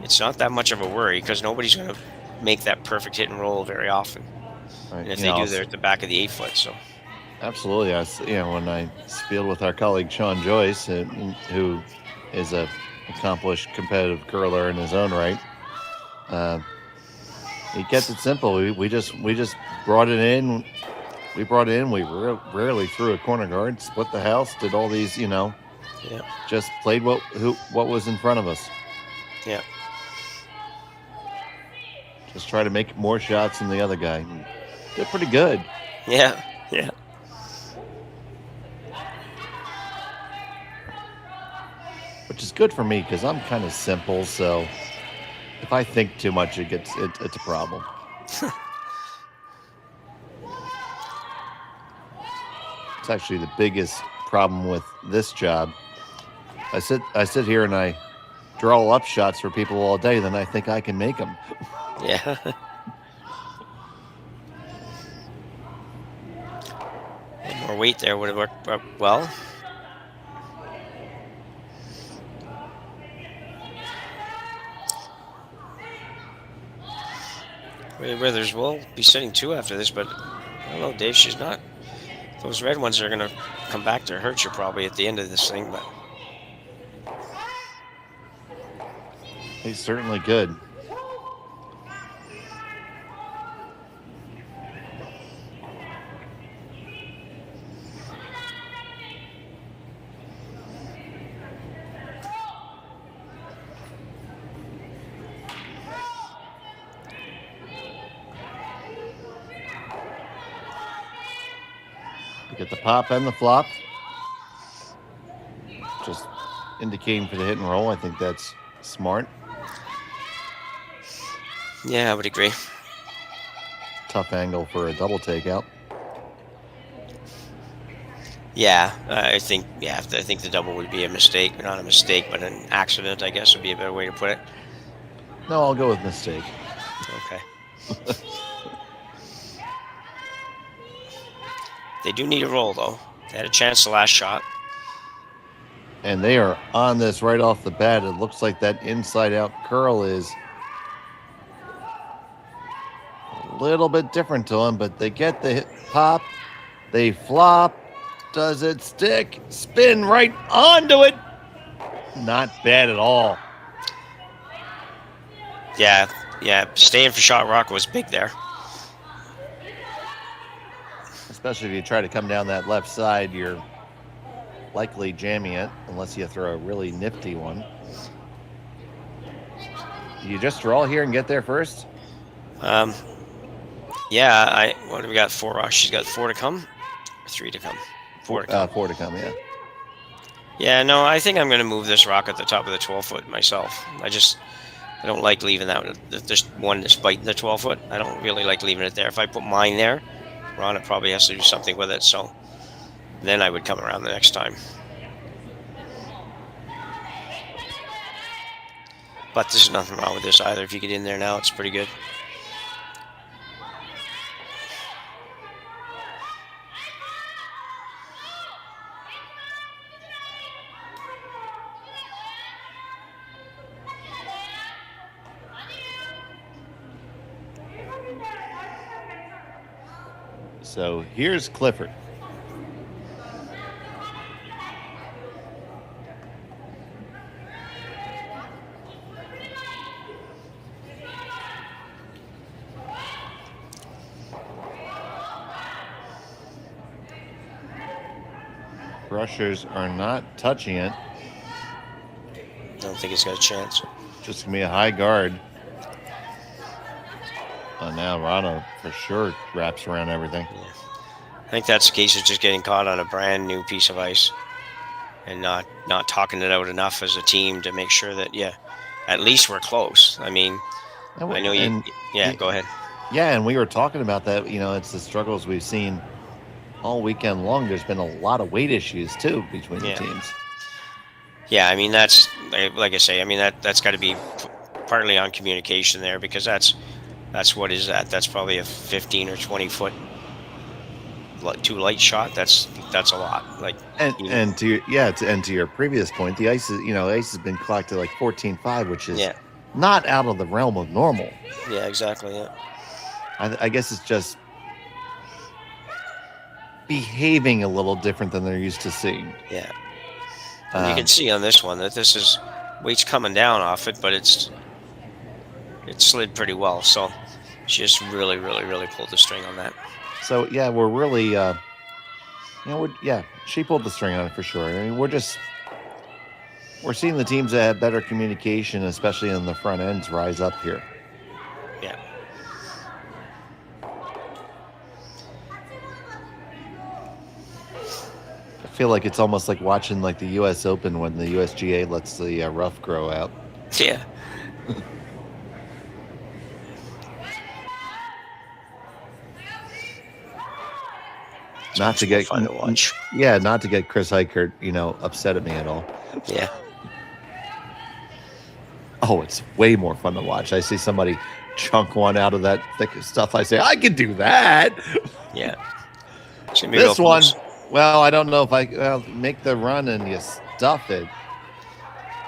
it's not that much of a worry because nobody's going to make that perfect hit and roll very often. Right. And if they do, they're at the back of the 8 foot. So absolutely. When I spieled with our colleague Sean Joyce, who is a accomplished competitive curler in his own right, he kept it simple. We just brought it in. We rarely threw a corner guard, split the house, did all these, just played what was in front of us. Yeah. Just try to make more shots than the other guy. Did pretty good. Yeah. Yeah. Which is good for me because I'm kind of simple, so if I think too much, it's a problem. It's actually the biggest problem with this job I sit here and I draw up shots for people all day, then I think I can make them. Yeah. More weight there would have worked well. Withers will be sitting 2 after this, but I don't know, Dave, she's not. Those red ones are going to come back to hurt you probably at the end of this thing, but. He's certainly good. Get the pop and the flop. Just indicating for the hit and roll. I think that's smart. Yeah, I would agree. Tough angle for a double takeout. Yeah, I think the double would be a mistake. Not a mistake, but an accident, I guess, would be a better way to put it. No, I'll go with mistake. Okay. They do need a roll, though. They had a chance the last shot. And they are on this right off the bat. It looks like that inside-out curl is a little bit different to them, but they get the hit, pop. They flop. Does it stick? Spin right onto it. Not bad at all. Yeah. Staying for shot rock was big there. Especially if you try to come down that left side, you're likely jamming it unless you throw a really nifty one. Do you just draw here and get there first? Yeah, what do we got? 4 rocks. She's got 4 to come? Or 3 to come? 4 to come. 4 to come, yeah. Yeah, no, I think I'm going to move this rock at the top of the 12-foot myself. I don't like leaving that. There's one that's biting the 12-foot. I don't really like leaving it there. If I put mine there, Rana probably has to do something with it, so then I would come around the next time. But there's nothing wrong with this either. If you get in there now, it's pretty good. So here's Clifford. Brushers are not touching it. Don't think it's got a chance. Just gonna be a high guard. Oh, now Rana for sure wraps around everything. Yeah. I think that's the case of just getting caught on a brand new piece of ice and not talking it out enough as a team to make sure that, at least we're close. I mean, I know you. Go ahead. Yeah, and we were talking about that. It's the struggles we've seen all weekend long. There's been a lot of weight issues too between the teams. Yeah, I mean that's like I say. I mean that's got to be partly on communication there, because that's what is that? That's probably a 15 or 20 foot too light shot. That's a lot. Like and to your previous point, the ice is ice has been clocked at like 14.5, which is not out of the realm of normal. Yeah, exactly. Yeah. I guess it's just behaving a little different than they're used to seeing. Yeah. You can see on this one that this is weight's coming down off it, but it slid pretty well. So she just really, really, really pulled the string on that. So yeah, we're really, she pulled the string on it for sure. I mean, we're seeing the teams that have better communication, especially in the front ends, rise up here. Yeah. I feel like it's almost like watching like the U.S. Open when the USGA lets the rough grow out. Yeah. Not to get fun to watch. Yeah, not to get Chris Eichert, upset at me at all. Yeah. Oh, it's way more fun to watch. I see somebody chunk one out of that thick stuff. I say, I can do that. Yeah. This one, well, I don't know if I make the run and you stuff it.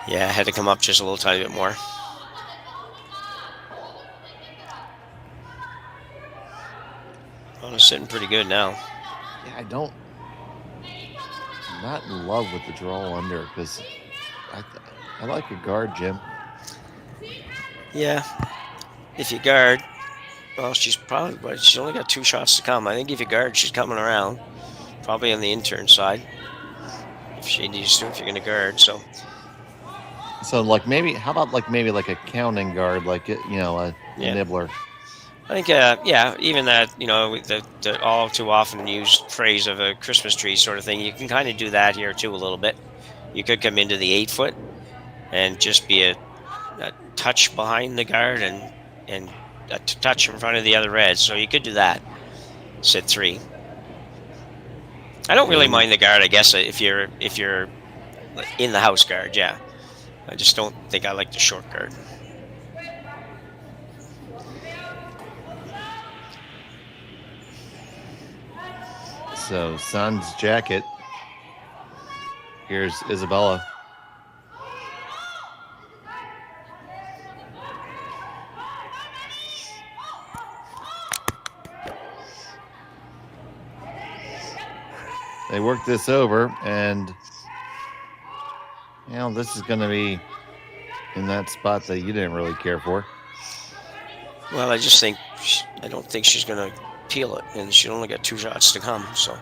Yeah, I had to come up just a little tiny bit more. Oh, it's sitting pretty good now. Yeah, I'm not in love with the draw under because I like a guard, Jim. Yeah, if you guard, well, she's only got 2 shots to come. I think if you guard, she's coming around, probably on the intern side. If she needs to, if you're going to guard, so like maybe, how about like maybe like a counting guard, like a nibbler. I think, yeah, even that, the all too often used phrase of a Christmas tree sort of thing, you can kind of do that here too a little bit. You could come into the 8-foot and just be a touch behind the guard and a touch in front of the other red. So you could do that. Sit 3. I don't really mind the guard, I guess, if you're in the house guard, yeah. I just don't think I like the short guard. So, Sun's jacket. Here's Isabella. They work this over, and this is going to be in that spot that you didn't really care for. Well, I don't think she's going to peel it, and she only got 2 shots to come, so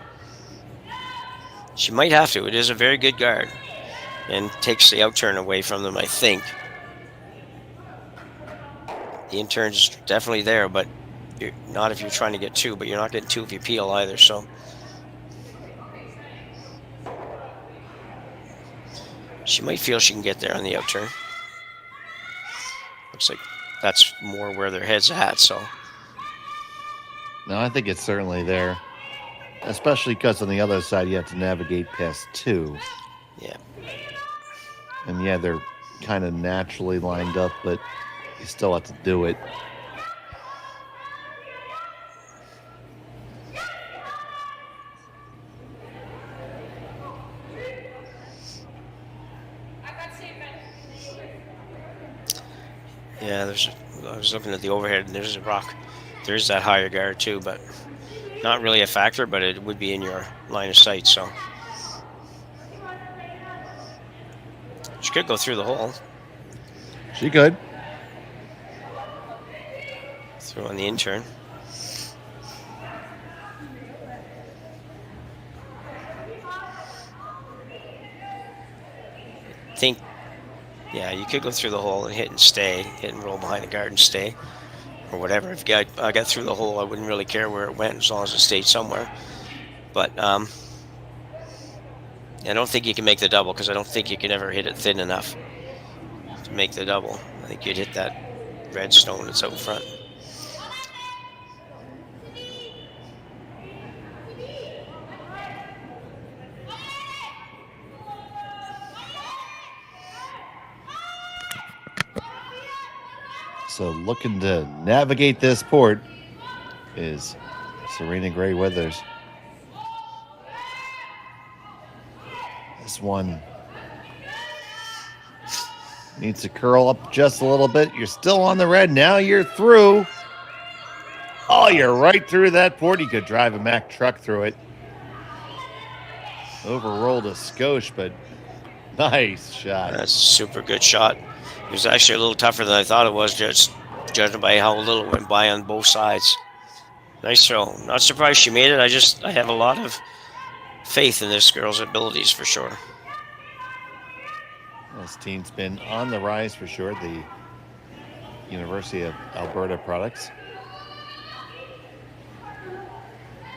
she might have to. It is a very good guard and takes the outturn away from them, I think. The intern's definitely there, but not if you're trying to get 2, but you're not getting 2 if you peel either, so she might feel she can get there on the outturn. Looks like that's more where their head's at, so. No, I think it's certainly there. Especially because on the other side, you have to navigate past 2. Yeah. And yeah, they're kind of naturally lined up, but you still have to do it. Yeah, I was looking at the overhead, and there's a rock. There's that higher guard too, but not really a factor, but it would be in your line of sight, so. She could go through the hole. She could. Through on the intern. Think, yeah, you could go through the hole and hit and roll behind the guard and stay, or whatever. If I got through the hole, I wouldn't really care where it went as long as it stayed somewhere. But I don't think you can make the double because I don't think you can ever hit it thin enough to make the double. I think you'd hit that red stone that's out in front. So looking to navigate this port is Serena Gray Withers. This one needs to curl up just a little bit. You're still on the red. Now you're through. Oh, you're right through that port. You could drive a Mack truck through it. Overrolled a skosh, but nice shot. That's a super good shot. It was actually a little tougher than I thought it was, just judging by how little it went by on both sides. Nice throw. Not surprised she made it. I have a lot of faith in this girl's abilities for sure. This team's been on the rise for sure. The University of Alberta products.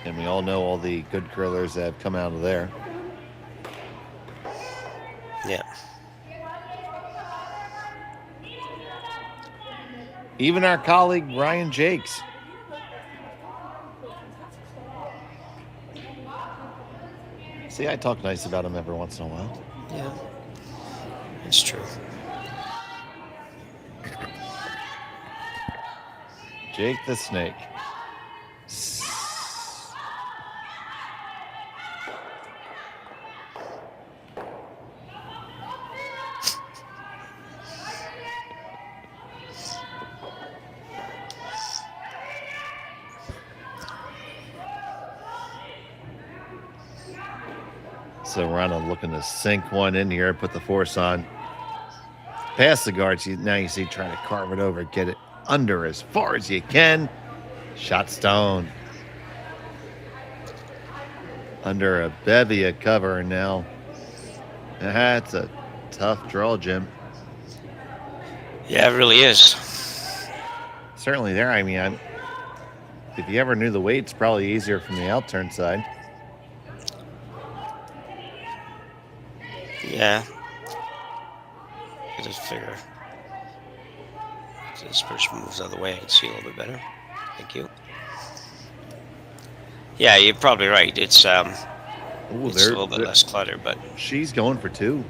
And we all know all the good curlers that have come out of there. Yeah. Even our colleague, Ryan Jakes. See, I talk nice about him every once in a while. Yeah, it's true. Jake the Snake. So Wrana looking to sink one in here, put the force on. Past the guards. Now you see trying to carve it over, get it under as far as you can. Shot stone. Under a bevy of cover now. That's a tough draw, Jim. Yeah, it really is. Certainly there. I mean, if you ever knew the weight, it's probably easier from the outturn side. Yeah. I just figure. So this person moves out of the way, I can see a little bit better. Thank you. Yeah, you're probably right. It's Ooh, it's a little bit less clutter, but she's going for two.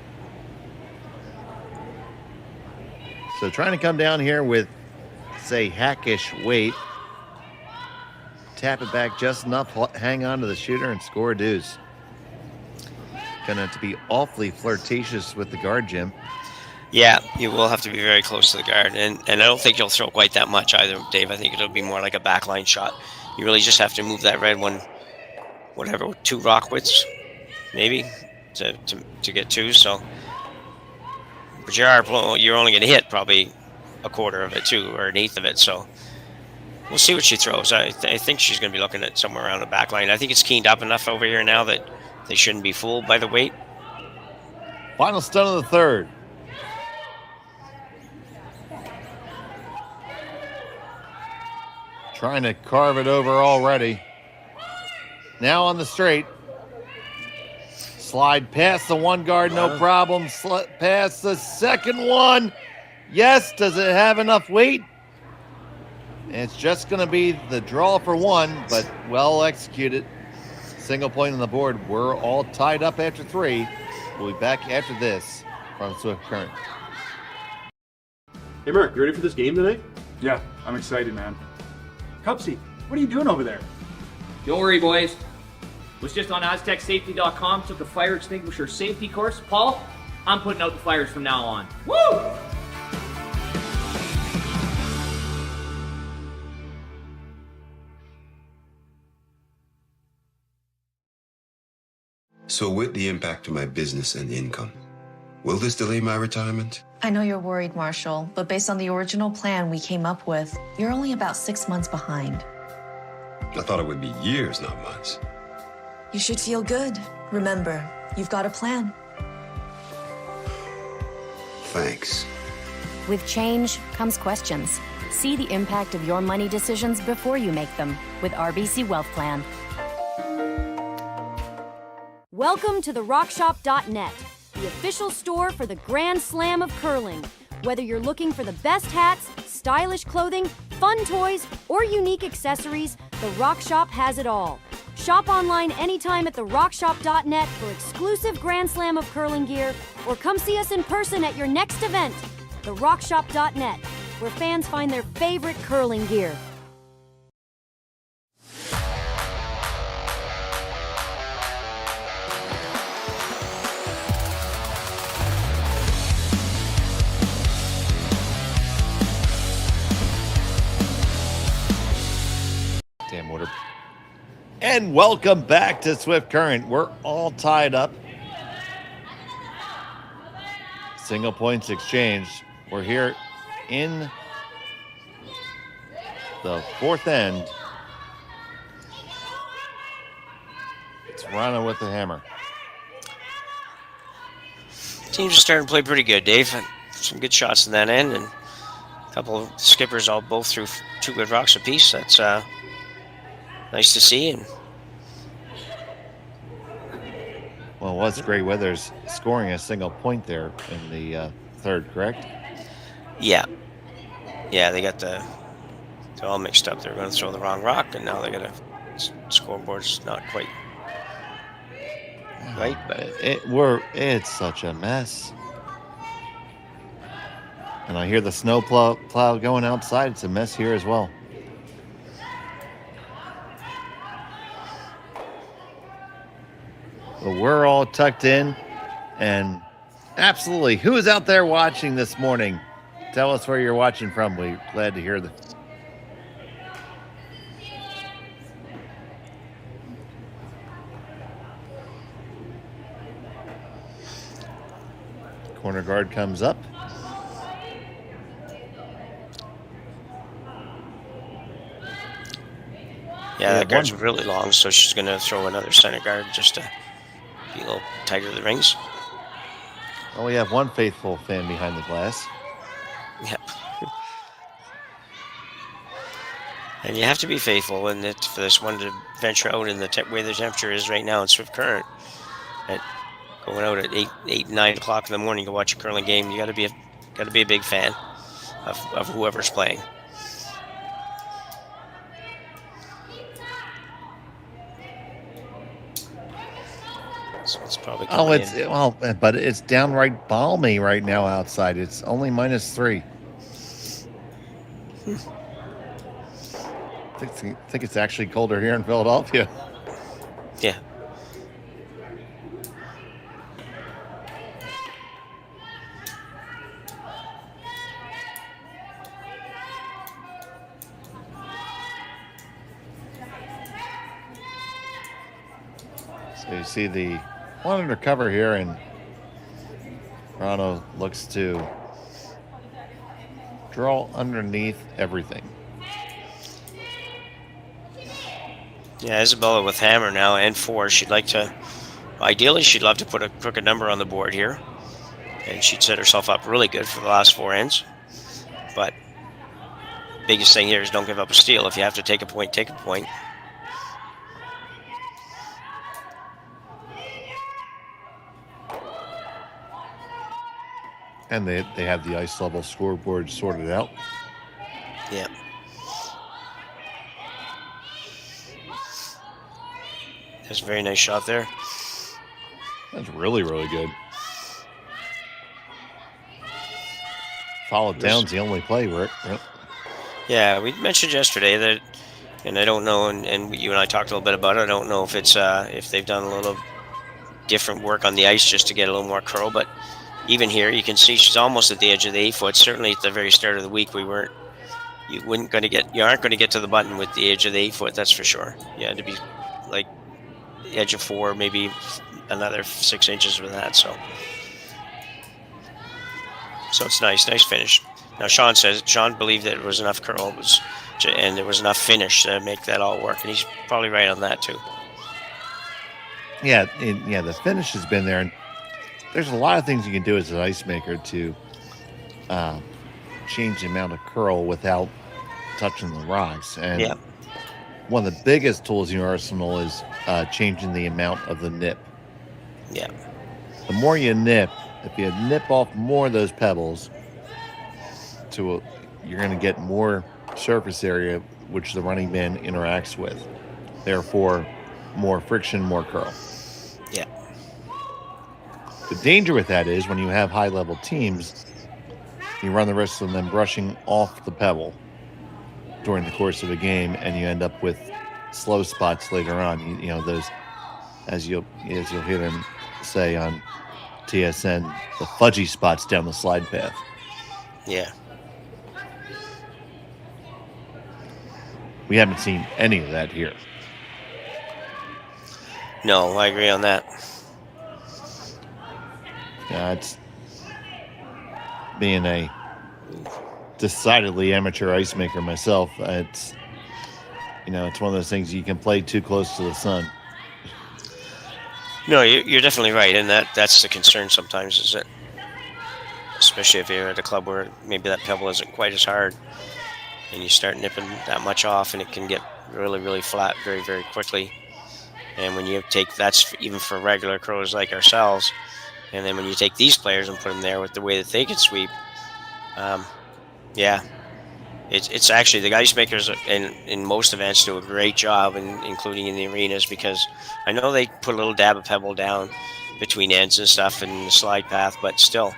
So trying to come down here with, say, hackish weight. Tap it back just enough, hang on to the shooter, and score a deuce. Gonna have to be awfully flirtatious with the guard, Jim. yeah, you will have to be very close to the guard, and I don't think you'll throw quite that much either, Dave. I think it'll be more like a backline shot. You really just have to move that red one, whatever, 2 rock widths, maybe, to get 2. So, but you're only going to hit probably a quarter of it too, or an eighth of it. So we'll see what she throws. I think she's going to be looking at somewhere around the back line. I think it's keened up enough over here now that they shouldn't be fooled by the weight. Final stun of the third. Trying to carve it over already. Now on the straight. Slide past the one guard, no problem. Past the second one. Yes, does it have enough weight? It's just going to be the draw for one, but well executed. Single point on the board. We're all tied up after 3. We'll be back after this from Swift Current. Hey, Mark, you ready for this game tonight? Yeah, I'm excited, man. Cupsy, what are you doing over there? Don't worry, boys. Was just on AztecSafety.com, took a fire extinguisher safety course. Paul, I'm putting out the fires from now on. Woo! So with the impact to my business and income, will this delay my retirement? I know you're worried, Marshall, but based on the original plan we came up with, you're only about 6 months behind. I thought it would be years, not months. You should feel good. Remember, you've got a plan. Thanks. With change comes questions. See the impact of your money decisions before you make them with RBC Wealth Plan. Welcome to the RockShop.net, the official store for the Grand Slam of curling. Whether you're looking for the best hats, stylish clothing, fun toys, or unique accessories, the Rock Shop has it all. Shop online anytime at therockshop.net for exclusive Grand Slam of curling gear, or come see us in person at your next event. Therockshop.net, where fans find their favorite curling gear. Damn water. And welcome back to Swift Current. We're all tied up. Single points exchanged. We're here in the 4th end. It's Wrana with the hammer. Teams are starting to play pretty good, Dave. Some good shots in that end, and a couple of skippers all both threw 2 good rocks apiece. That's nice to see. And well, it was Gray Weathers scoring a single point there in the 3rd, correct? yeah, they got they're all mixed up. They're going to throw the wrong rock, and now they got scoreboard's not quite right. But it's such a mess. And I hear the snow plow going outside. It's a mess here as well. we're all tucked in. And absolutely, who is out there watching this morning? Tell us where you're watching from. We're glad to hear that. Corner guard comes up. Yeah, that guard's really long, so she's going to throw another center guard just to be a little tighter to the rings. Well, we have one faithful fan behind the glass. Yep. And you have to be faithful in it for this one to venture out in the way the temperature is right now in Swift Current. Going out at 8, 9 o'clock in the morning to watch a curling game, you got to be a big fan of whoever's playing. So it's probably but it's downright balmy right now outside. It's only -3. I think it's actually colder here in Philadelphia. Yeah. So you see the one under cover here, and Wrana looks to draw underneath everything. Yeah, Isabella with hammer now and 4. Ideally, she'd love to put a crooked number on the board here. And she'd set herself up really good for the last 4 ends. But biggest thing here is don't give up a steal. If you have to take a point, take a point. And they have the ice level scoreboard sorted out. Yeah. That's a very nice shot there. That's really, really good. Follow down's the only play, Rick. Yep. Yeah, we mentioned yesterday that, and I don't know, and you and I talked a little bit about it. I don't know if it's if they've done a little different work on the ice just to get a little more curl, but even here you can see she's almost at the edge of the 8 foot. Certainly at the very start of the week you aren't going to get to the button with the edge of the 8 foot, that's for sure. You had to be like edge of 4, maybe another 6 inches with that, so it's nice finish. Now Sean believed that it was enough curl and there was enough finish to make that all work, and he's probably right on that too. Yeah, the finish has been there, and there's a lot of things you can do as an ice maker to change the amount of curl without touching the rocks. And one of the biggest tools in your arsenal is changing the amount of the nip. Yeah. The more you nip, if you nip off more of those pebbles, you're going to get more surface area which the running band interacts with. Therefore, more friction, more curl. Yeah. The danger with that is when you have high-level teams, you run the risk of them brushing off the pebble during the course of a game, and you end up with slow spots later on. You know those, as you'll hear them say on TSN, the fudgy spots down the slide path. Yeah. We haven't seen any of that here. No, I agree on that. Yeah, it's being a decidedly amateur ice maker myself. It's one of those things you can play too close to the sun. No, you're definitely right, and that's the concern sometimes, is that, especially if you're at a club where maybe that pebble isn't quite as hard, and you start nipping that much off, and it can get really, really flat very, very quickly. And when you take, that's even for regular curlers like ourselves, and then when you take these players and put them there with the way that they can sweep, it's actually the ice makers in most events do a great job, including in the arenas, because I know they put a little dab of pebble down between ends and stuff in the slide path, but still,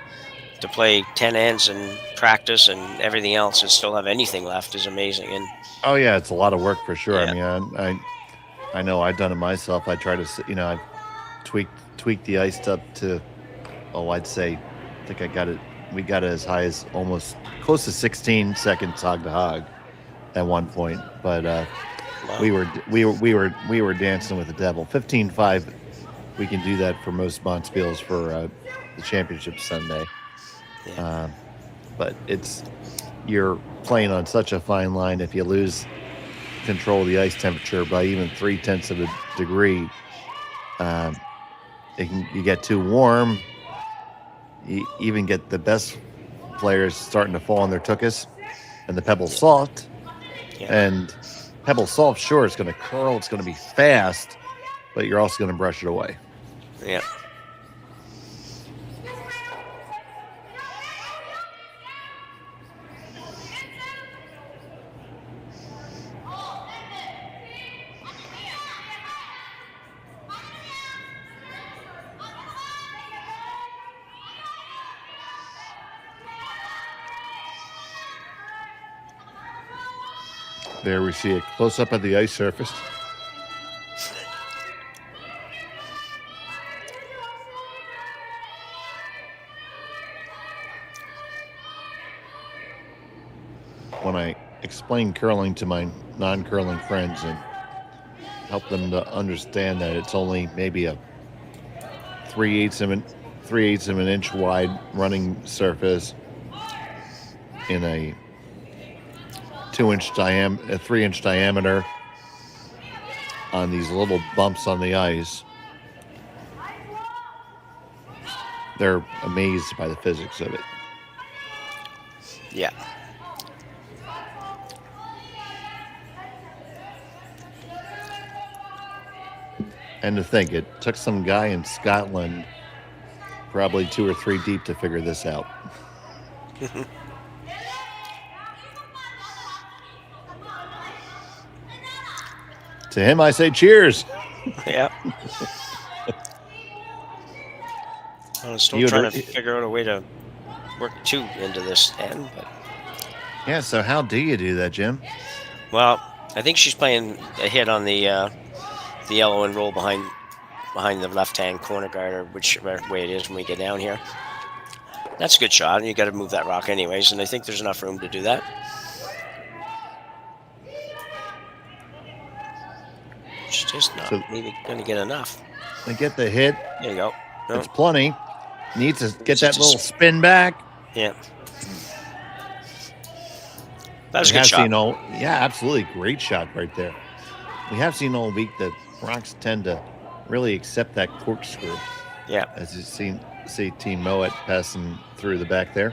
to play 10 ends and practice and everything else and still have anything left is amazing. And oh yeah, it's a lot of work for sure. Yeah. I mean, I know I've done it myself. I try to, tweaked the ice up to, I'd say, I think we got it as high as almost close to 16 seconds hog to hog at one point, but we were dancing with the devil. 15-5, we can do that for most Montspiels for the championship Sunday. Yeah. But you're playing on such a fine line. If you lose control of the ice temperature by even 0.3 of a degree, you get too warm. You even get the best players starting to fall on their tuchus, and the pebble soft. Yeah. And pebble soft, sure, it's going to curl, it's going to be fast, but you're also going to brush it away. Yeah. There we see a close-up of the ice surface. When I explain curling to my non-curling friends and help them to understand that it's only maybe a 3/8 of an inch wide running surface in a 3-inch diameter on these little bumps on the ice, they're amazed by the physics of it. Yeah. And to think, it took some guy in Scotland probably 2 or 3 deep to figure this out. To him, I say cheers. Yeah. I'm still trying to figure out a way to work 2 into this end. But... Yeah, so how do you do that, Jim? Well, I think she's playing a hit on the yellow and roll behind the left-hand corner guard, or whichever way it is when we get down here. That's a good shot, and you got to move that rock anyways, and I think there's enough room to do that. It's just not maybe going to get enough. They get the hit. There you go. No. It's plenty. Needs to get that little spin back. Yeah. That was a good shot. Yeah, absolutely. Great shot right there. We have seen all week that Rocks tend to really accept that corkscrew. Yeah. As you see Team Moet passing through the back there.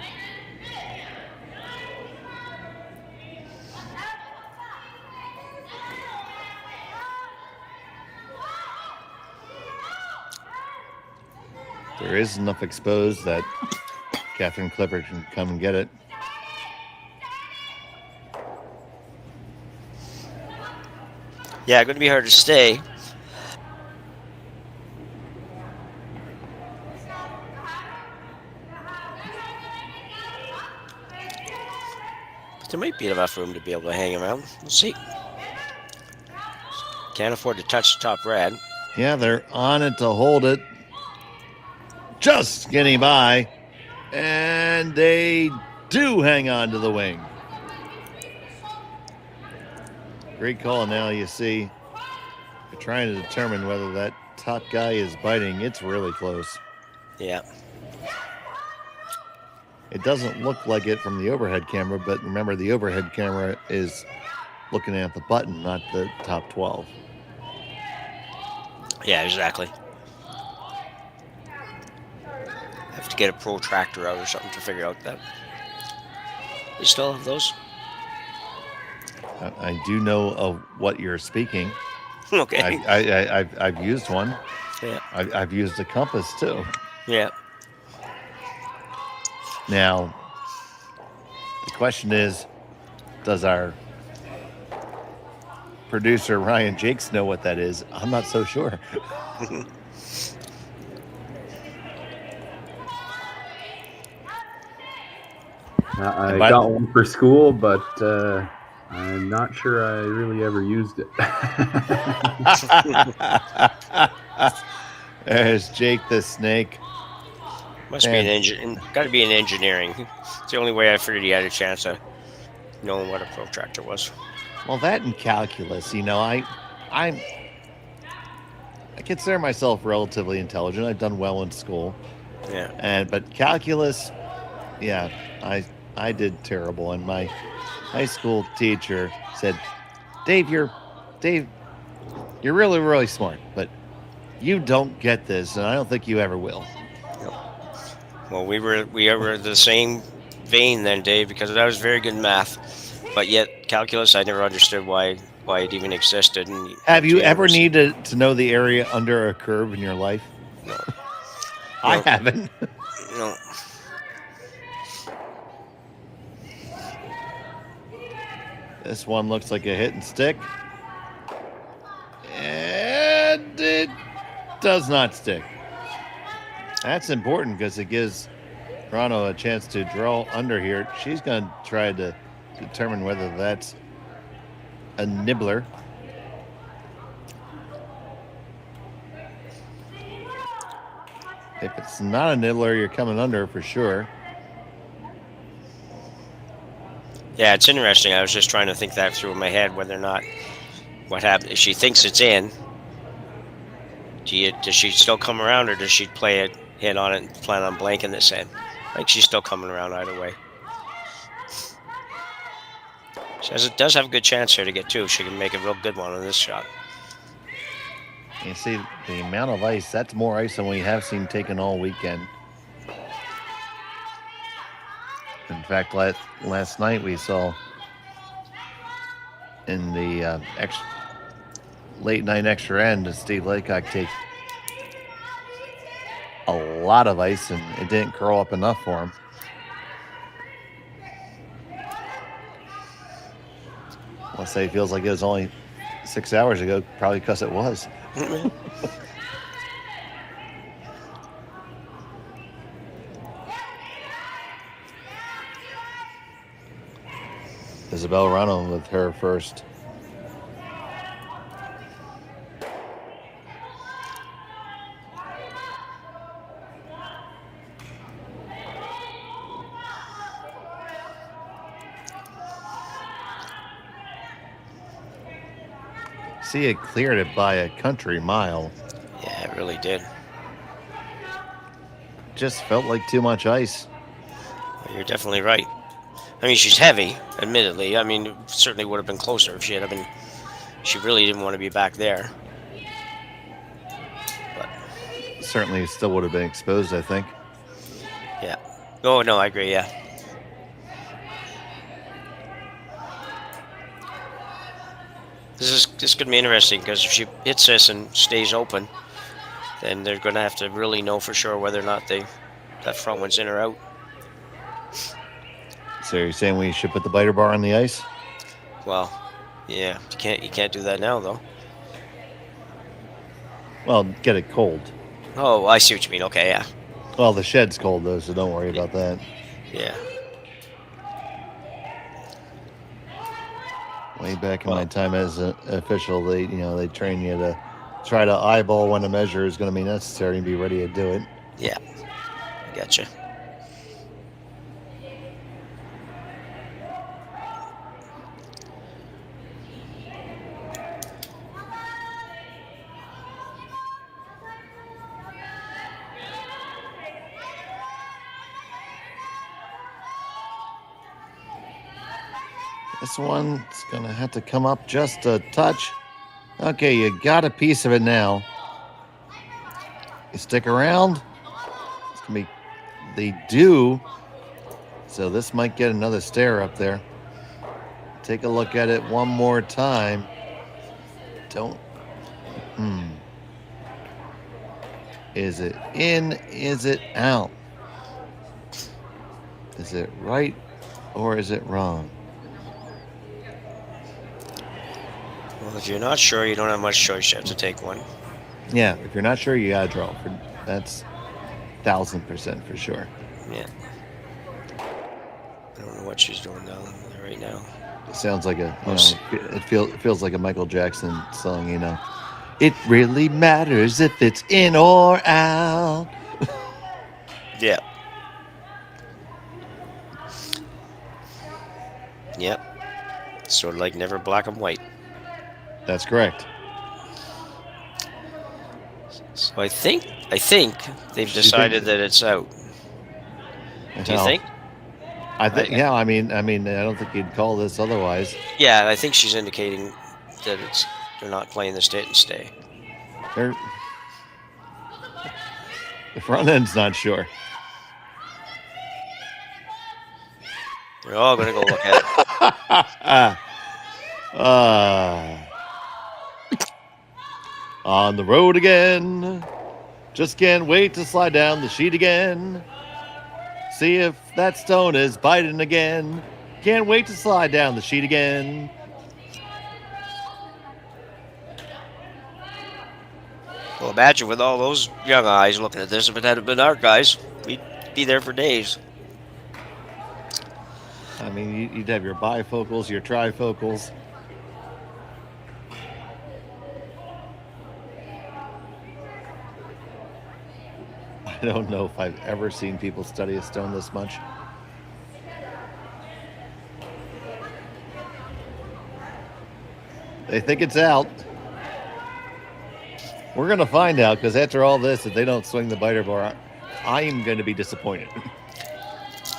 There is enough exposed that Catherine Clifford can come and get it. Yeah, going to be hard to stay. But there might be enough room to be able to hang around. We'll see. Can't afford to touch the top red. Yeah, they're on it to hold it. Just getting by. And they do hang on to the wing. Great call. Now you see you're trying to determine whether that top guy is biting. It's really close. Yeah. It doesn't look like it from the overhead camera, but remember the overhead camera is looking at the button, not the top 12. Yeah, exactly. Have to get a protractor out or something to figure out that. You still have those? I do know of what you're speaking. Okay. I've used one. Yeah. I've used a compass too. Yeah. Now, the question is, does our producer Ryan Jakes know what that is? I'm not so sure. I got one for school, but I'm not sure I really ever used it. There's Jake the Snake. Must be an engine. Got to be in engineering. It's the only way I figured he had a chance of knowing what a protractor was. Well, that and calculus. You know, I consider myself relatively intelligent. I've done well in school. Yeah. But calculus, yeah, I did terrible. And my high school teacher said, Dave, you're really, really smart, but you don't get this, and I don't think you ever will. Well, we were the same vein then, Dave, because I was very good in math, but yet calculus, I never understood why it even existed. And have you ever needed to know the area under a curve in your life? No. I haven't. No. This one looks like a hit and stick. And it does not stick. That's important because it gives Toronto a chance to draw under here. She's going to try to determine whether that's a nibbler. If it's not a nibbler, you're coming under for sure. Yeah, it's interesting. I was just trying to think that through in my head, whether or not what happened. If she thinks it's in, does she still come around, or does she play it, hit on it, and plan on blanking this in? I think she's still coming around either way. It does have a good chance here to get two. She can make a real good one on this shot. You see the amount of ice, that's more ice than we have seen taken all weekend. In fact, last night we saw in the late night extra end, Steve Laycock take a lot of ice, and it didn't curl up enough for him. I'll say it feels like it was only 6 hours ago, probably because it was. Isabella Wrana with her first. See, it cleared it by a country mile. Yeah, it really did. Just felt like too much ice. Well, you're definitely right. I mean, she's heavy, admittedly. I mean, it certainly would have been closer if she had been. She really didn't want to be back there. But certainly still would have been exposed, I think. Yeah. Oh, no, I agree, yeah. This is going to be interesting, because if she hits this and stays open, then they're going to have to really know for sure whether or not that front one's in or out. So you're saying we should put the biter bar on the ice? Well, yeah, you can't do that now, though. Well, get it cold. Oh, I see what you mean. Okay, yeah. Well, the shed's cold, though, so don't worry about that. Yeah. Way back in my time as an official, they train you to try to eyeball when a measure is going to be necessary and be ready to do it. Yeah, I gotcha. This one's going to have to come up just a touch. Okay, you got a piece of it now. You stick around. It's going to be... They do. So this might get another stare up there. Take a look at it one more time. Don't... Is it in? Is it out? Is it right or is it wrong? Well, if you're not sure, you don't have much choice. You have to take one. Yeah, if you're not sure, you gotta draw. That's 1000% for sure. Yeah. I don't know what she's doing down there right now. It sounds like it feels like a Michael Jackson song, It really matters if it's in or out. Yeah. Yep. Sort of like never black and white. That's correct. So I think they've decided that it's out. Do you think? I think. Yeah. I mean, I don't think you'd call this otherwise. Yeah, I think she's indicating that they're not playing the state and stay. The front end's not sure. They're all going to go look at it. On the road again. Just can't wait to slide down the sheet again. See if that stone is biting again. Can't wait to slide down the sheet again. Well, imagine with all those young eyes looking at this, if it had been our guys, we'd be there for days. I mean, you'd have your bifocals, your trifocals. I don't know if I've ever seen people study a stone this much. They think it's out. We're going to find out, because after all this, if they don't swing the biter bar, I'm going to be disappointed.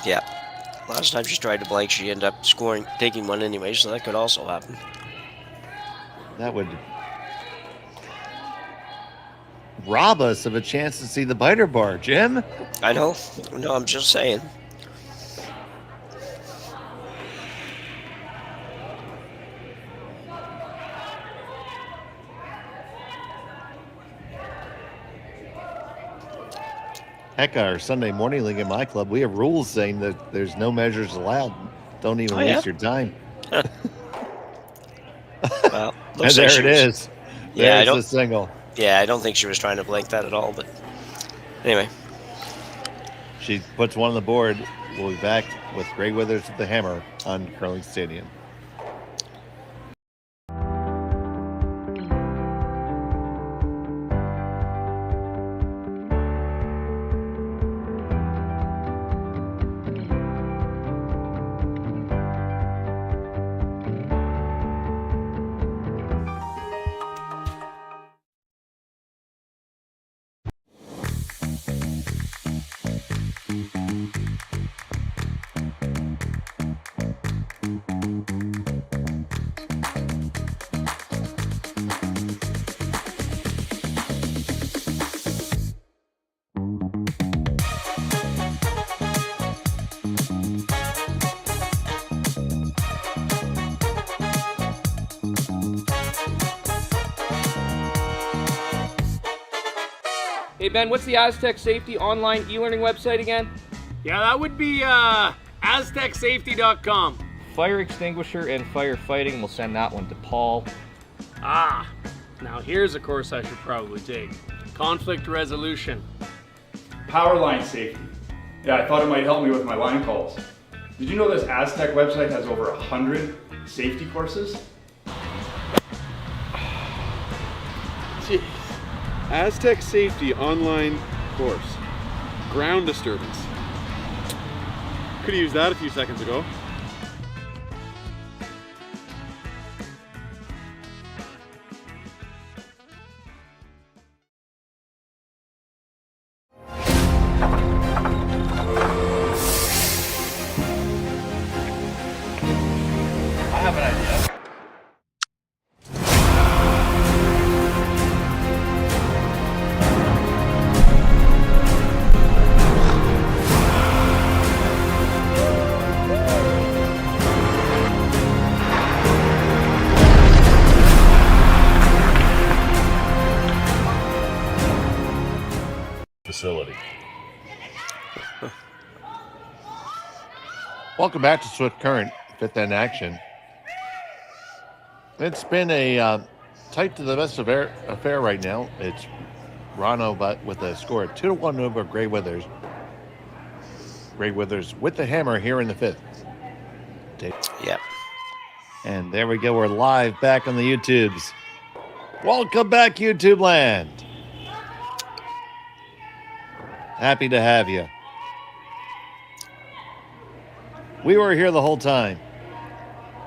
Yeah. Last time she tried to blank, she ended up taking one anyway, so that could also happen. That would rob us of a chance to see the biter bar, Jim. I know. No, I'm just saying. Heck, our Sunday morning league in my club, we have rules saying that there's no measures allowed. Don't even waste your time. Well, and there it is. Yeah, There's the single. Yeah, I don't think she was trying to blank that at all, but anyway. She puts one on the board. We'll be back with Gray Withers at the hammer on Curling Stadium. Hey Ben, what's the Aztec Safety online e-learning website again? Yeah, that would be aztecsafety.com. Fire extinguisher and firefighting, we'll send that one to Paul. Ah, now here's a course I should probably take. Conflict resolution. Power line safety. Yeah, I thought it might help me with my line calls. Did you know this Aztec website has over 100 safety courses? Jeez. Aztec Safety online course. Ground disturbance. Could have used that a few seconds ago. I have an idea. Facility. Welcome back to Swift Current, Fifth End Action. It's been a tight to the best affair right now. It's Wrana, but with a score of 2-1 over Gray Withers. Gray Withers with the hammer here in the fifth. Yep. And there we go. We're live back on the YouTubes. Welcome back, YouTube land. Happy to have you. We were here the whole time.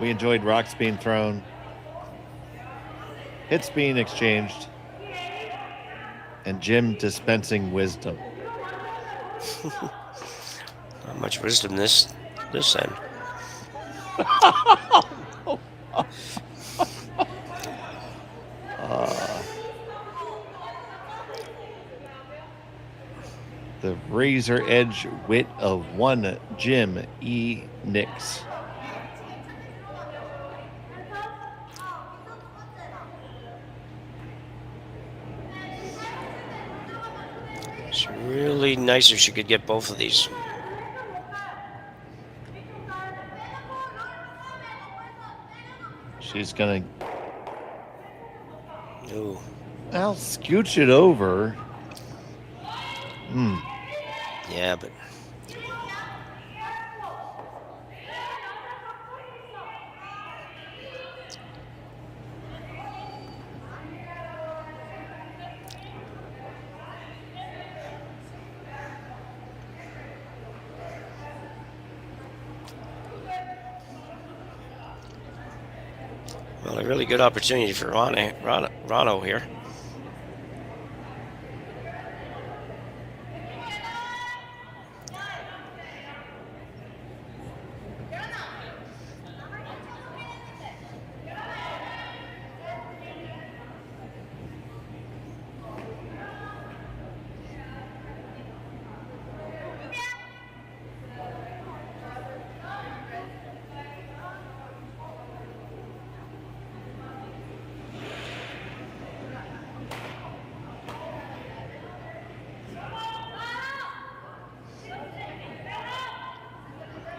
We enjoyed rocks being thrown, hits being exchanged, and Jim dispensing wisdom. Not much wisdom this end. The razor edge wit of one Jim E. Nix. It's really nice if she could get both of these. She's gonna. Ooh. I'll scooch it over. Yeah, but well, a really good opportunity for Rano here.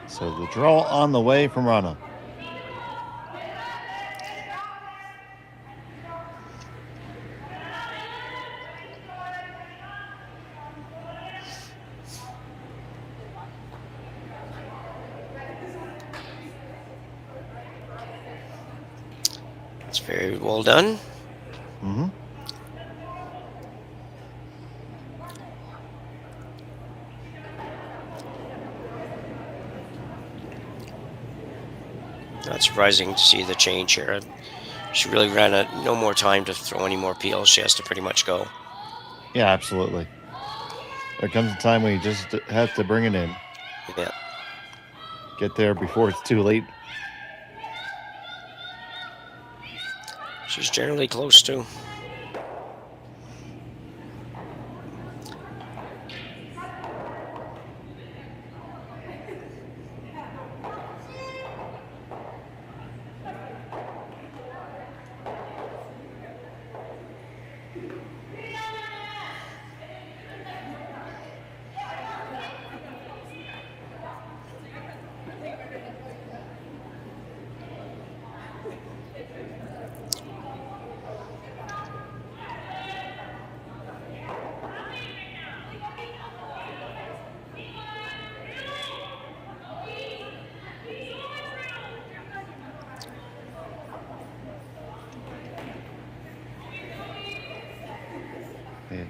So the draw on the way from Rana. It's very well done. Mm-hmm. Not surprising to see the change here. She really ran no more time to throw any more peels. She has to pretty much go. Yeah, absolutely. There comes a time when you just have to bring it in. Yeah. Get there before it's too late. She's generally close too.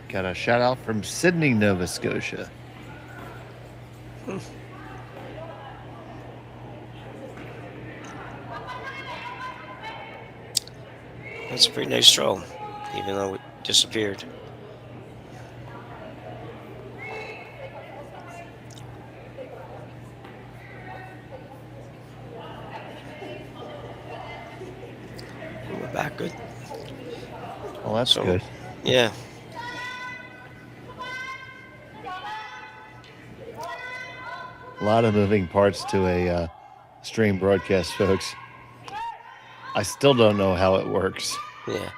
Got a shout out from Sydney, Nova Scotia. That's a pretty nice throw, even though it disappeared. We're back good. Well, that's good. Yeah. A lot of moving parts to a stream broadcast, folks. I still don't know how it works. Yeah.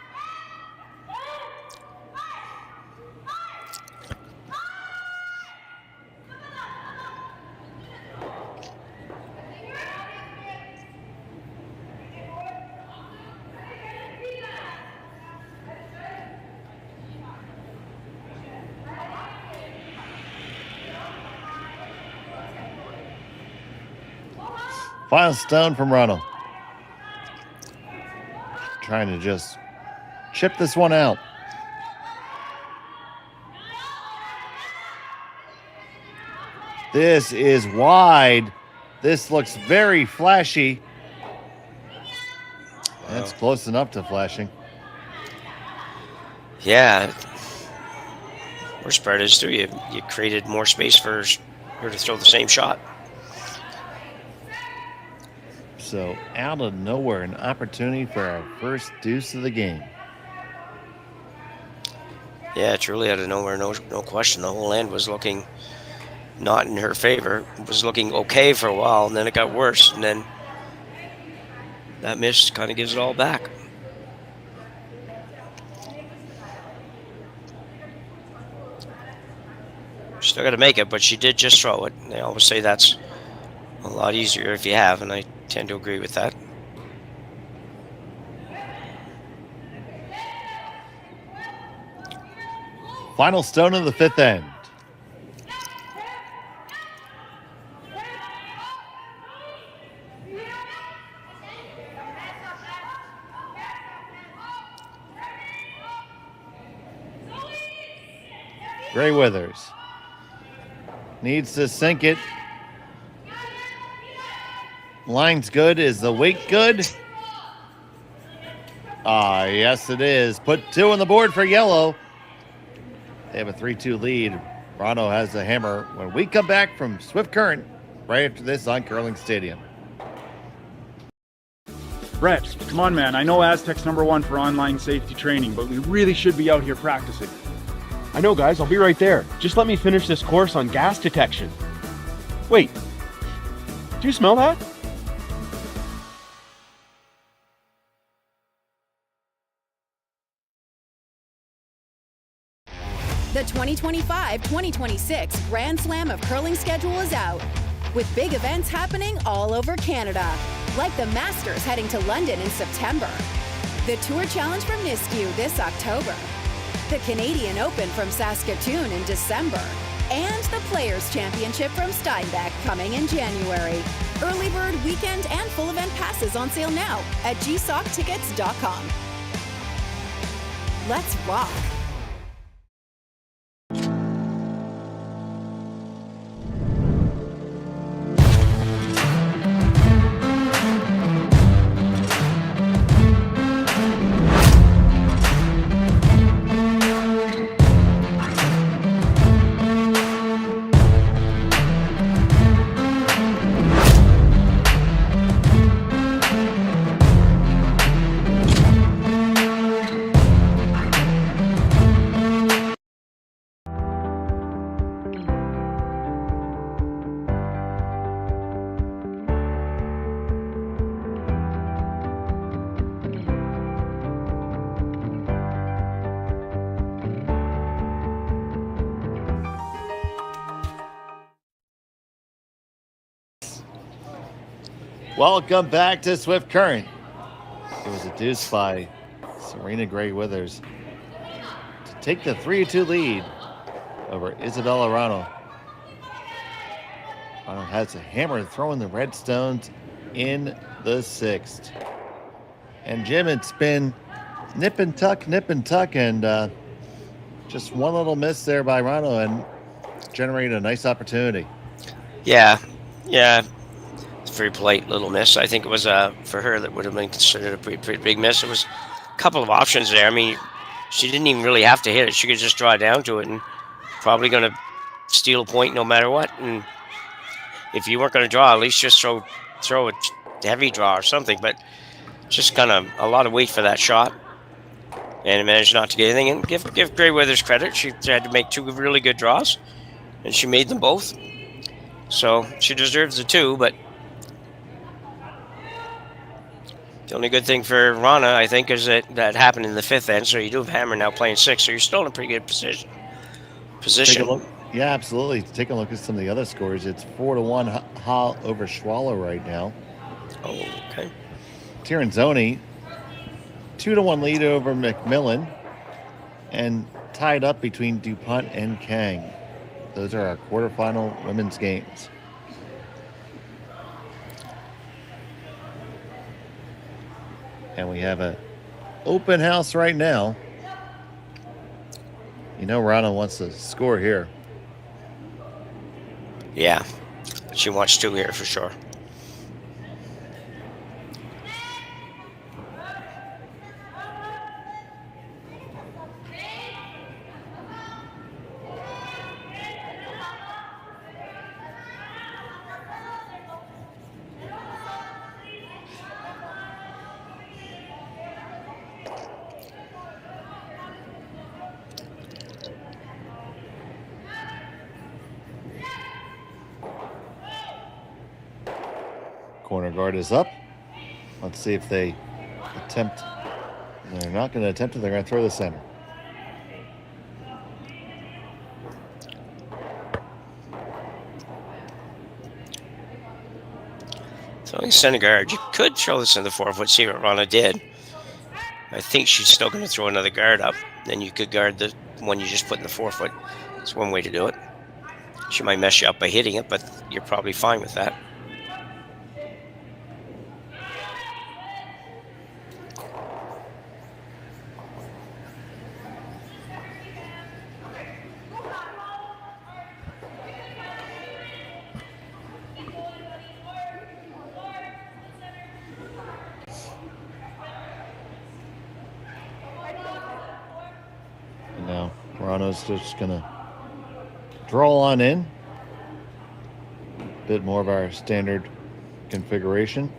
Final stone from Ronald. Trying to just chip this one out. This is wide. This looks very flashy. That's close enough to flashing. Yeah. Worst part is, too, you created more space for her to throw the same shot. So out of nowhere, an opportunity for our first deuce of the game. Yeah, truly out of nowhere, no question. The whole end was looking not in her favor. It was looking okay for a while, and then it got worse, and then that miss kind of gives it all back. Still got to make it, but she did just throw it. They always say that's a lot easier if you have, and I tend to agree with that. Final stone of the fifth end. Gray Withers needs to sink it. Line's good. Is the weight good? Ah, yes, it is. Put 2 on the board for yellow. They have a 3-2 lead. Wrana has the hammer when we come back from Swift Current right after this on Curling Stadium. Brett, come on, man. I know Aztec's #1 for online safety training, but we really should be out here practicing. I know, guys. I'll be right there. Just let me finish this course on gas detection. Wait. Do you smell that? The 2025-2026 Grand Slam of Curling schedule is out, with big events happening all over Canada, like the Masters heading to London in September, the Tour Challenge from Nisku this October, the Canadian Open from Saskatoon in December, and the Players' Championship from Steinbeck coming in January. Early bird weekend and full event passes on sale now at gsoctickets.com. Let's rock! Welcome back to Swift Current. It was a deuce by Serena Gray Withers to take the 3-2 lead over Isabella Wrana. Wrana has a hammer throwing the red stones in the 6th. And Jim, it's been nip and tuck, and just one little miss there by Wrana and generated a nice opportunity. Yeah. Very polite little miss. I think it was for her that would have been considered a pretty big miss. There was a couple of options there. I mean, she didn't even really have to hit it. She could just draw down to it and probably going to steal a point no matter what. And if you weren't going to draw, at least just throw a heavy draw or something. But just kind of a lot of weight for that shot, and managed not to get anything. And give Gray Withers credit. She had to make 2 really good draws, and she made them both. So she deserves the 2, but the only good thing for Wrana, I think, is that happened in the 5th end. So you do have Hammer now playing 6, so you're still in a pretty good position. Take a look. Yeah, absolutely. Take a look at some of the other scores. It's 4-1 Ha over Swallow right now. Oh, okay. Tiranzoni, 2-1 lead over McMillan, and tied up between DuPont and Kang. Those are our quarterfinal women's games. And we have a open house right now. You know Wrana wants to score here. Yeah, she wants 2 here for sure. Corner guard is up. Let's see if they attempt. They're not going to attempt it. They're going to throw the center. Throwing center guard, you could throw this in the 4-foot, see what Wrana did. I think she's still going to throw another guard up. Then you could guard the one you just put in the 4-foot. That's one way to do it. She might mess you up by hitting it, but you're probably fine with that. Now, Wrana's just going to draw on in. Bit more of our standard configuration.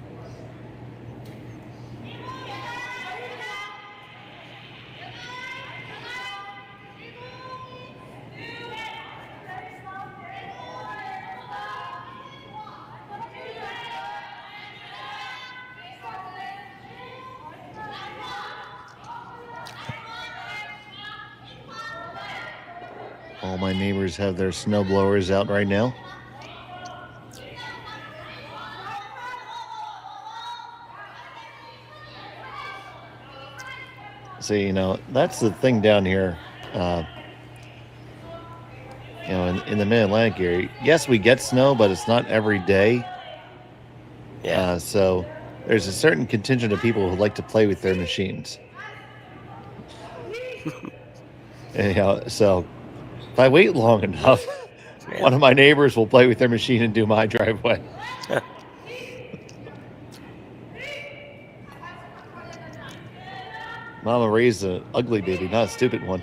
All my neighbors have their snow blowers out right now. See, you know, that's the thing down here. You know, in the Mid-Atlantic area, yes, we get snow, but it's not every day. Yeah. So there's a certain contingent of people who like to play with their machines. And, you know, so if I wait long enough, one of my neighbors will play with their machine and do my driveway. Mama raised an ugly baby, not a stupid one.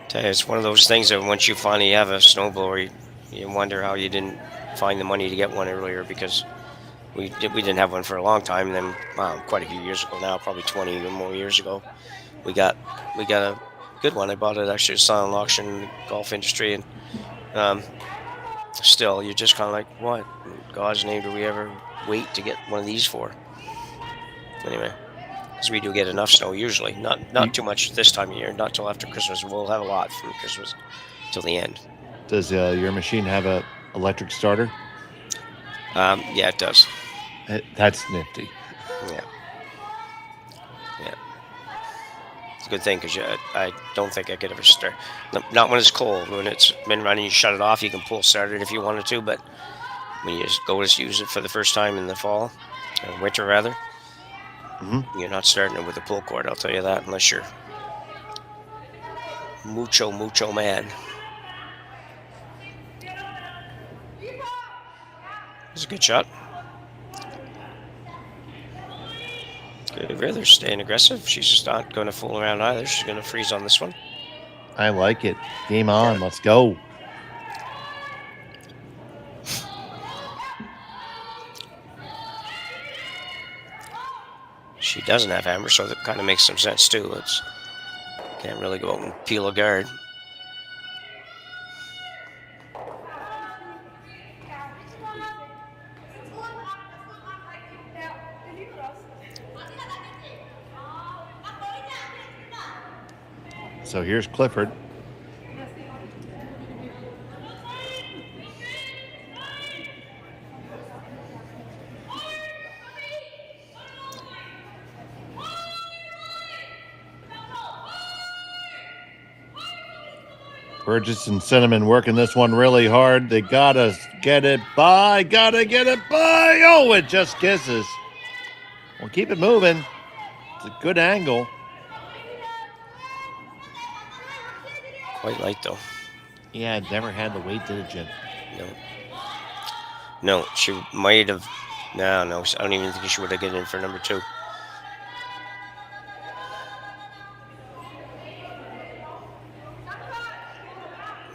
Tell you, it's one of those things that once you finally have a snowblower, you wonder how you didn't find the money to get one earlier, because we didn't have one for a long time. And then, wow, quite a few years ago now, probably 20 or more years ago, we got a good one. I bought it actually at a silent auction in the golf industry, and still, you're just kind of like, what in God's name do we ever wait to get one of these for? Anyway, because we do get enough snow usually, not too much this time of year, not till after Christmas. We'll have a lot from Christmas till the end. Does your machine have a electric starter? Yeah, it does. That's nifty. Yeah. It's a good thing, because I don't think I could ever start. Not when it's cold. When it's been running, you shut it off. You can pull start it if you wanted to, but when you just go to use it for the first time in the fall, or winter rather, you're not starting it with a pull cord, I'll tell you that, unless you're mucho man. It's a good shot. Good Ritter staying aggressive. She's just not going to fool around either. She's going to freeze on this one. I like it. Game on. Let's go. She doesn't have hammer, so that kind of makes some sense too. It's can't really go out and peel a guard. So here's Clifford. Burgess and Cinnamon working this one really hard. They gotta get it by. Oh, it just kisses. Well, keep it moving. It's a good angle. Quite light, though. Yeah, never had the weight, did it, Jim? No, she might have. No, I don't even think she would have gotten in for number 2.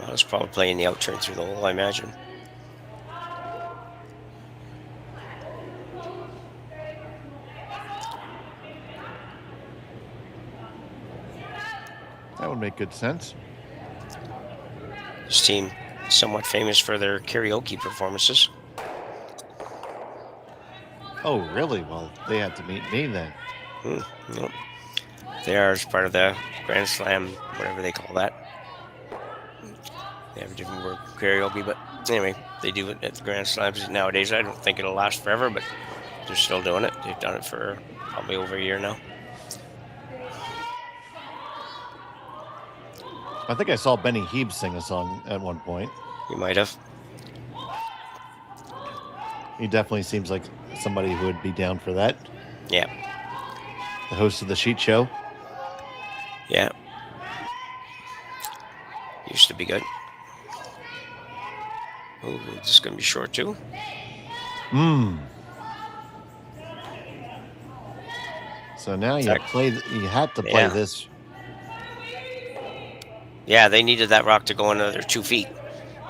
I was probably playing the out turn through the hole, I imagine. That would make good sense. This team is somewhat famous for their karaoke performances. Oh, really? Well, they had to meet me then. Nope. They are as part of the Grand Slam, whatever they call that. They have a different word for karaoke, but anyway, they do it at the Grand Slams nowadays. I don't think it'll last forever, but they're still doing it. They've done it for probably over a year now. I think I saw Benny Heeb sing a song at one point. You might have. He definitely seems like somebody who would be down for that. Yeah. The host of the Sheet Show. Yeah. Used to be good. Oh, this is going to be short too. So now you had to play this. Yeah, they needed that rock to go another 2 feet.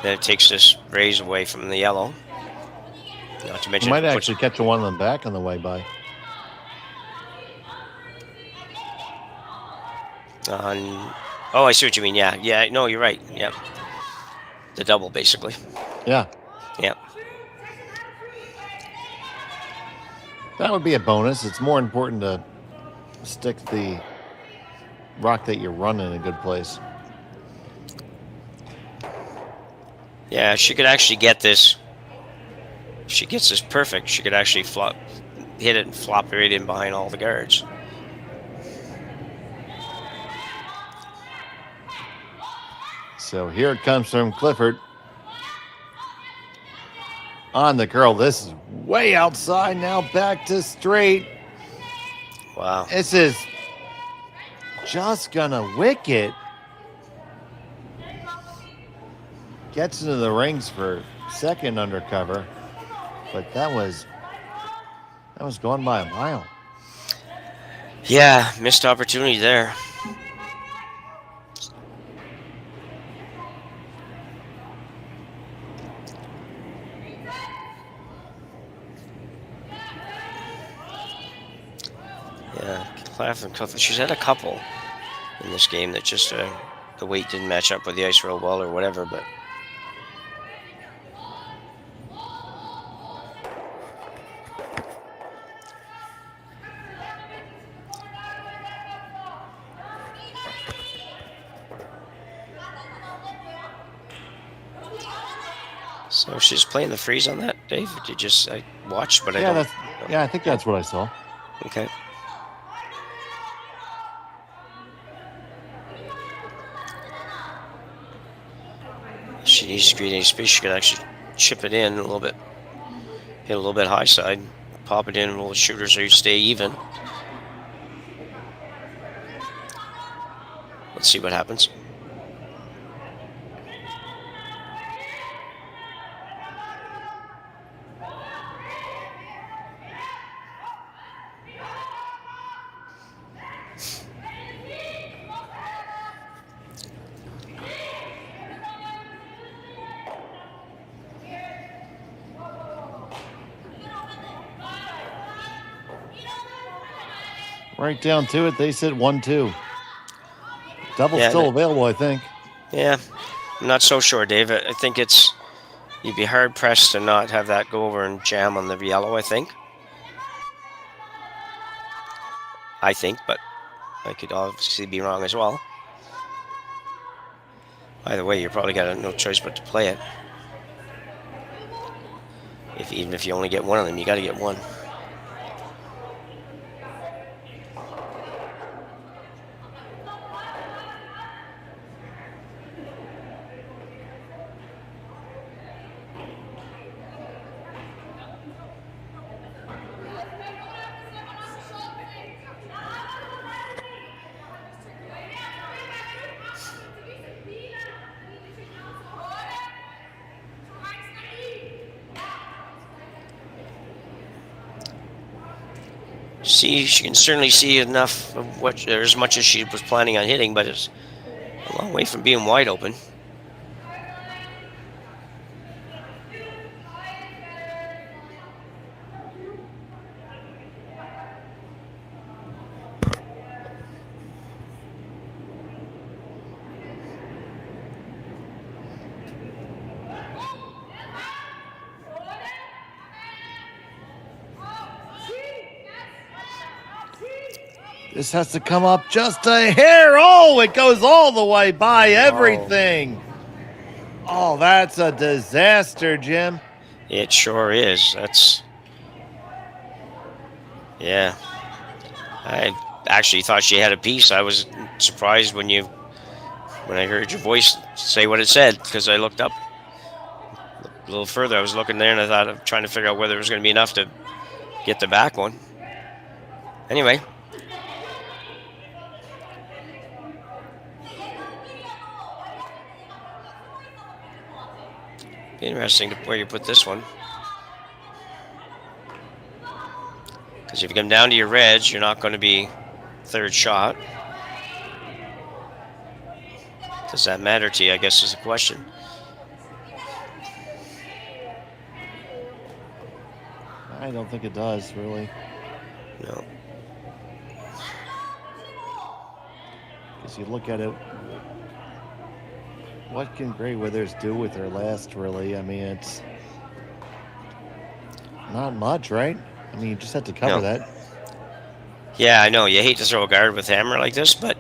Then it takes this raise away from the yellow. Not to mention, You might actually catch one of them back on the way by. Oh, I see what you mean. Yeah. No, you're right. Yeah. The double, basically. Yeah. Yeah. That would be a bonus. It's more important to stick the rock that you're running in a good place. Yeah, she could actually get this. If she gets this perfect, she could actually hit it and flop it right in behind all the guards. So here it comes from Clifford. On the curl. This is way outside now. Back to straight. Wow. This is just gonna wick it. Gets into the rings for second undercover, but that was going by a mile. Yeah, missed opportunity there. Yeah, Clifford, she's had a couple in this game that just the weight didn't match up with the ice real well or whatever, but so she's playing the freeze on that, Dave? I watched, but I don't. I think that's what I saw. Okay. She needs to create any space. She could actually chip it in a little bit, hit a little bit high side, pop it in, and roll the shooter so you stay even. Let's see what happens. Right down to it, they said 1-2. Double still available, I think. Yeah, I'm not so sure, Dave. I think you'd be hard pressed to not have that go over and jam on the yellow, I think, but I could obviously be wrong as well. Either way, you probably got no choice but to play it. Even if you only get one of them, you got to get one. She can certainly see enough of what, or as much as she was planning on hitting, but it's a long way from being wide open. This has to come up just a hair. Oh, it goes all the way by everything. Oh, that's a disaster, Jim. It sure is. Yeah. I actually thought she had a piece. I was surprised when I heard your voice say what it said, because I looked up a little further. I was looking there and I thought of trying to figure out whether it was going to be enough to get the back one. Anyway. Interesting where you put this one. Because if you come down to your reds, you're not going to be third shot. Does that matter to you, I guess, is the question. I don't think it does, really. No. Because you look at it, what can Gray Withers do with her last, really? I mean, it's not much, right? I mean, you just have to cover that. Yeah, I know. You hate to throw a guard with hammer like this, but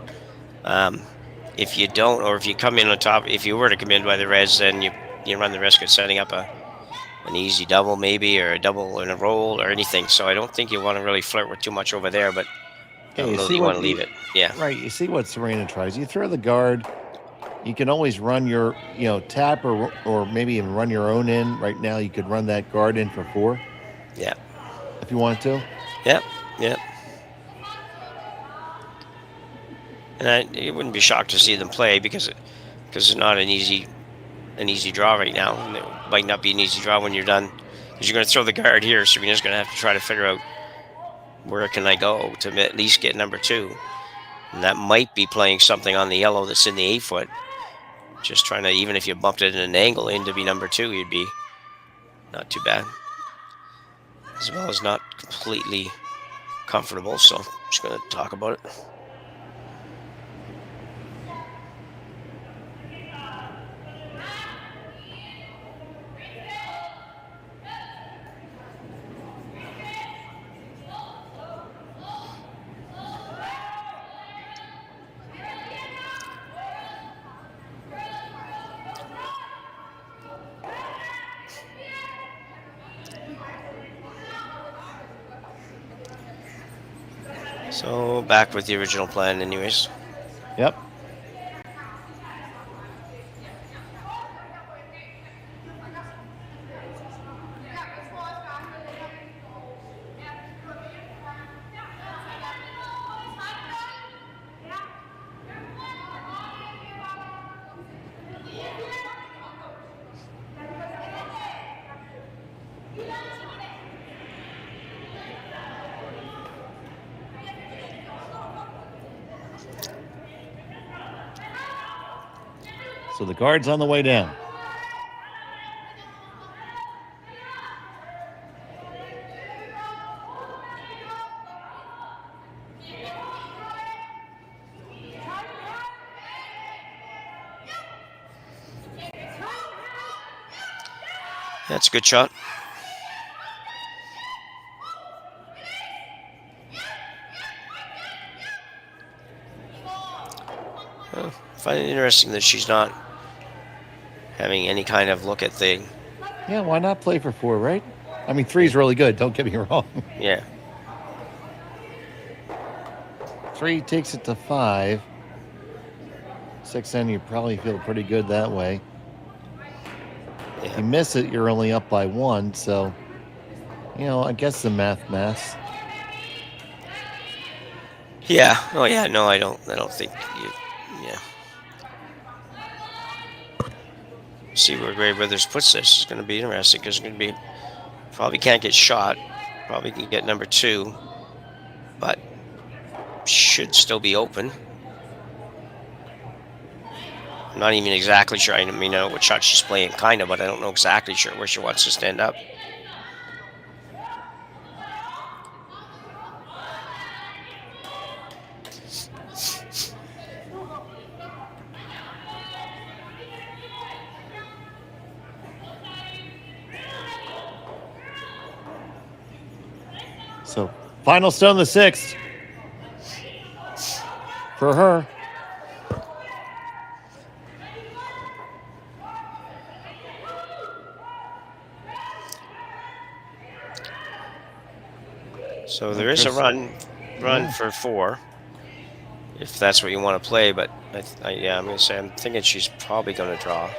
if you don't, or if you come in on top, if you were to come in by the reds, then you run the risk of setting up an easy double maybe, or a double in a roll or anything. So I don't think you want to really flirt with too much over there, but you want to leave it. Yeah. Right. You see what Serena tries. You throw the guard. You can always run your, tap or maybe even run your own in. Right now, you could run that guard in for 4. Yeah. If you want to. Yep. Yep. And you wouldn't be shocked to see them play because it's not an easy draw right now. And it might not be an easy draw when you're done, because you're going to throw the guard here. Serena's going to have to try to figure out where can I go to at least get number 2. And that might be playing something on the yellow that's in the 8-foot. Just trying to, even if you bumped it in an angle in to be number 2, you'd be not too bad. As well as not completely comfortable, so I'm just going to talk about it. So back with the original plan anyways. Yep. So the guard's on the way down. That's a good shot. I find it interesting that she's not having any kind of look at thing. Yeah, why not play for 4, right? I mean, 3 is really good. Don't get me wrong. Yeah. 3 takes it to 5. 6 in, you probably feel pretty good that way. Yeah. You miss it, you're only up by 1, so I guess the math. Yeah. Oh yeah. No, I don't think you. Yeah. See where Gray Withers puts this. It's going to be interesting because it's going to be probably can't get shot. Probably can get number 2. but should still be open. I'm not even exactly sure. I mean, I know what shot she's playing, kind of, but I don't know exactly sure where she wants to stand up. So, final stone, the 6th for her. So there is a run for 4, if that's what you want to play. But yeah, I'm going to say I'm thinking she's probably going to draw.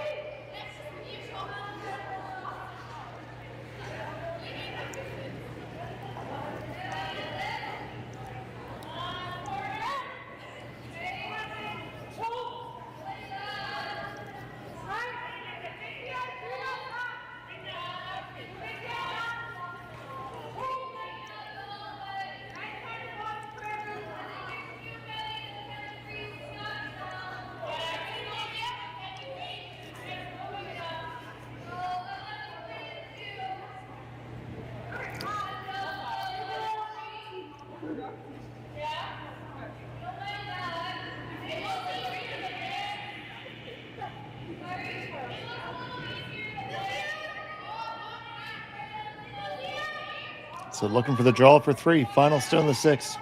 So looking for the draw for 3. Final stone, the 6th.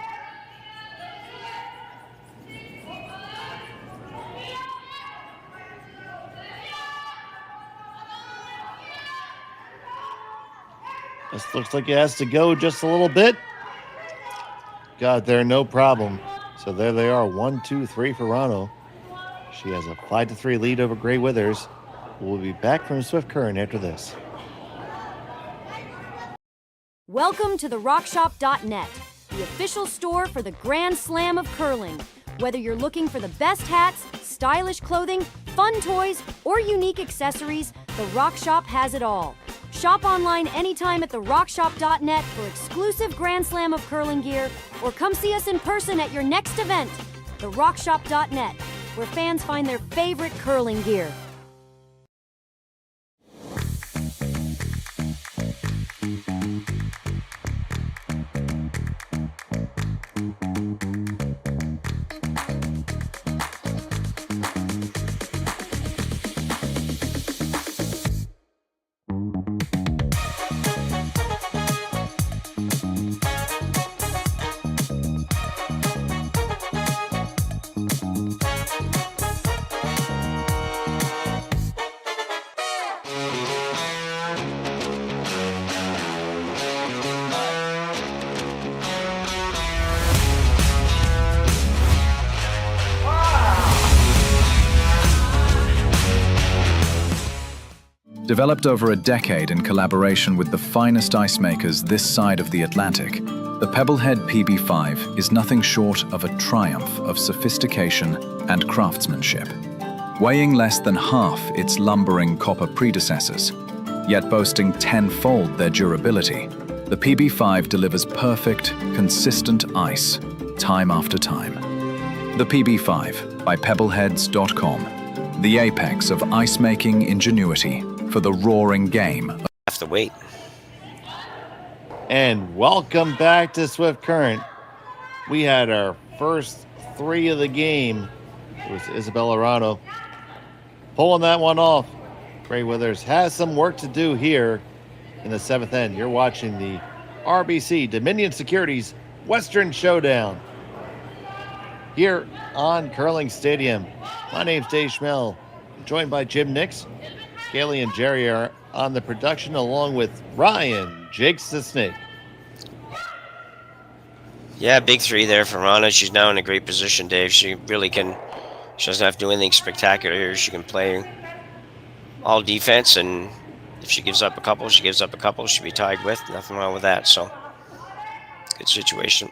This looks like it has to go just a little bit. Got there, no problem. So there they are, 1, 2, 3 for Wrana. She has a 5-3 lead over Grey Withers. We'll be back from Swift Current after this. Welcome to the RockShop.net, the official store for the Grand Slam of curling. Whether you're looking for the best hats, stylish clothing, fun toys, or unique accessories, the Rock Shop has it all. Shop online anytime at the RockShop.net for exclusive Grand Slam of curling gear, or come see us in person at your next event. The RockShop.net, where fans find their favorite curling gear. Developed over a decade in collaboration with the finest ice makers this side of the Atlantic, the Pebblehead PB5 is nothing short of a triumph of sophistication and craftsmanship. Weighing less than half its lumbering copper predecessors, yet boasting tenfold their durability, the PB5 delivers perfect, consistent ice, time after time. The PB5 by Pebbleheads.com, the apex of ice-making ingenuity for the roaring game. Have to wait. And welcome back to Swift Current. We had our first 3 of the game. It was Isabella Wrana pulling that one off. Grey Withers has some work to do here in the 7th end. You're watching the RBC Dominion Securities Western Showdown here on Curling Stadium. My name's Dave Schmel, joined by Jim Nix. Gailey and Jerry are on the production, along with Ryan, Jakes the Snake. Yeah, big 3 there for Wrana. She's now in a great position, Dave. She really can. She doesn't have to do anything spectacular here. She can play all defense, and if she gives up a couple, she gives up a couple. She'll be tied with. Nothing wrong with that. So, good situation.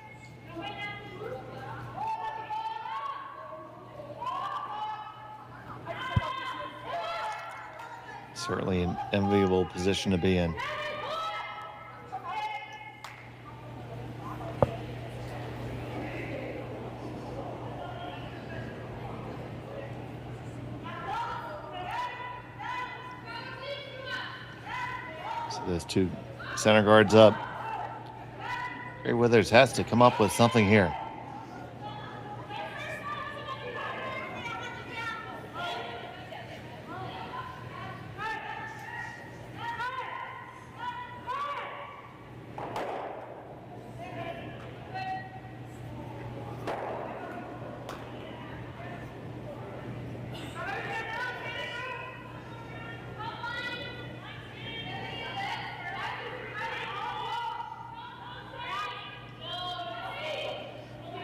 Certainly an enviable position to be in. those two center guards up. Gray Withers has to come up with something here.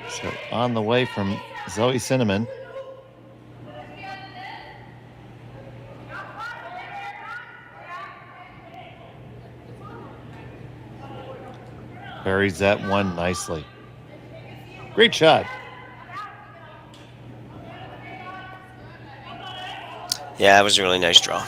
So on the way from Zoe Cinnamon. Buries that one nicely. Great shot. Yeah, it was a really nice draw.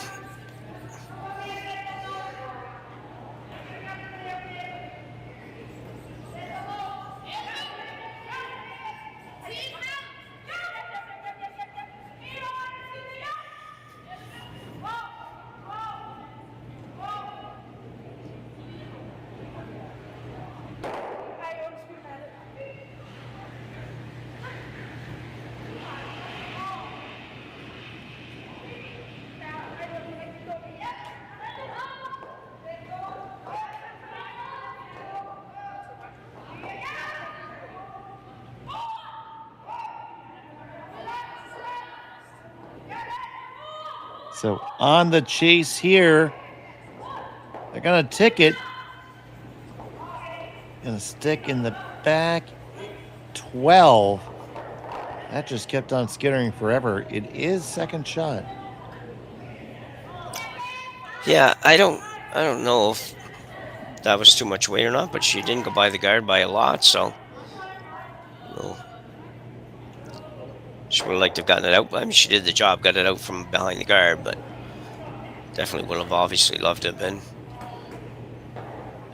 So on the chase here, they're going to tick it. Going to stick in the back. 12. That just kept on skittering forever. It is second shot. Yeah, I don't know if that was too much weight or not, but she didn't go by the guard by a lot, so she would have liked to have gotten it out. I mean, she did the job, got it out from behind the guard, but definitely would have obviously loved to have been,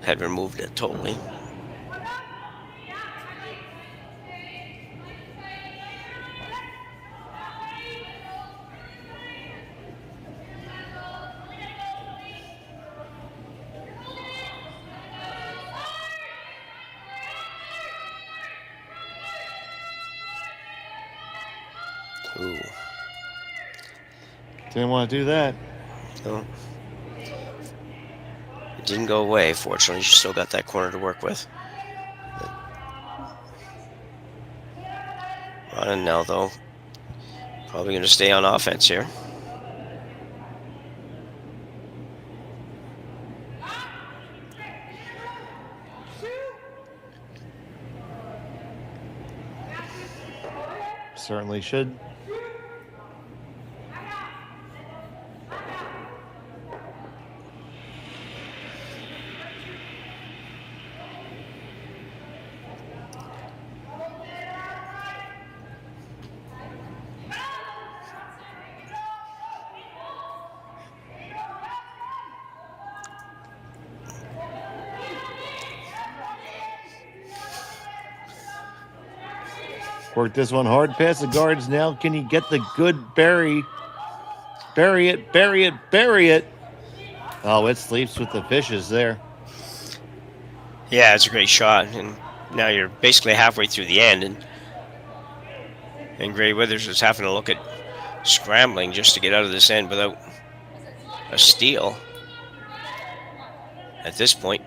had removed it totally. Ooh. Didn't want to do that. No. It didn't go away, fortunately. She still got that corner to work with. Wrana now, though, probably going to stay on offense here. Certainly should. Work this one hard past the guards now. Can you get the good bury? Bury it, bury it, bury it. Oh, it sleeps with the fishes there. Yeah, it's a great shot. And now you're basically halfway through the end. And Gray Withers is having to look at scrambling just to get out of this end without a steal at this point.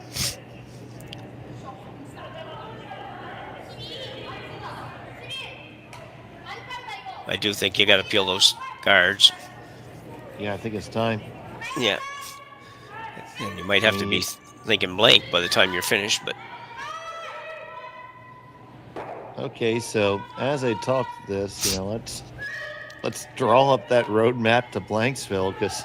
I do think you got to peel those guards. Yeah, I think it's time. Yeah. And you might have to be thinking blank by the time you're finished, but... Okay, so as I talk this, let's draw up that roadmap to Blanksville, because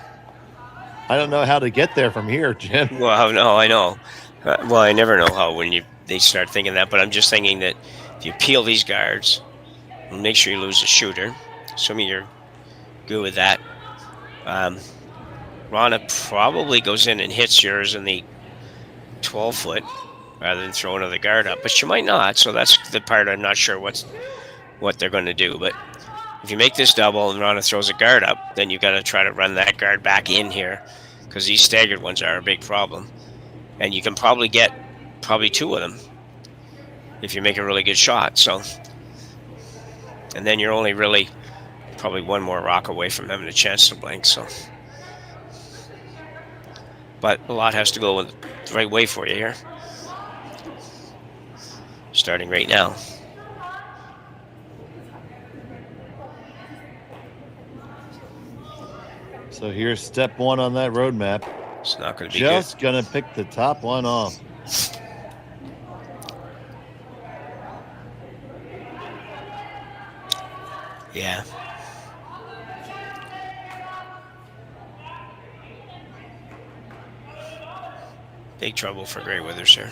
I don't know how to get there from here, Jim. Well, no, I know. Well, I never know how when they start thinking that, but I'm just thinking that if you peel these guards, make sure you lose a shooter. Assuming you're good with that. Wrana probably goes in and hits yours in the 12-foot rather than throw another guard up. But she might not, so that's the part I'm not sure what they're going to do. But if you make this double and Wrana throws a guard up, then you've got to try to run that guard back in here. because these staggered ones are a big problem. And you can probably get two of them if you make a really good shot. So, and then you're only really probably one more rock away from having a chance to blank. So, but a lot has to go the right way for you here. Starting right now. So here's step one on that roadmap. It's not going to be just going to pick the top one off. Yeah. Big trouble for Grey Withers here.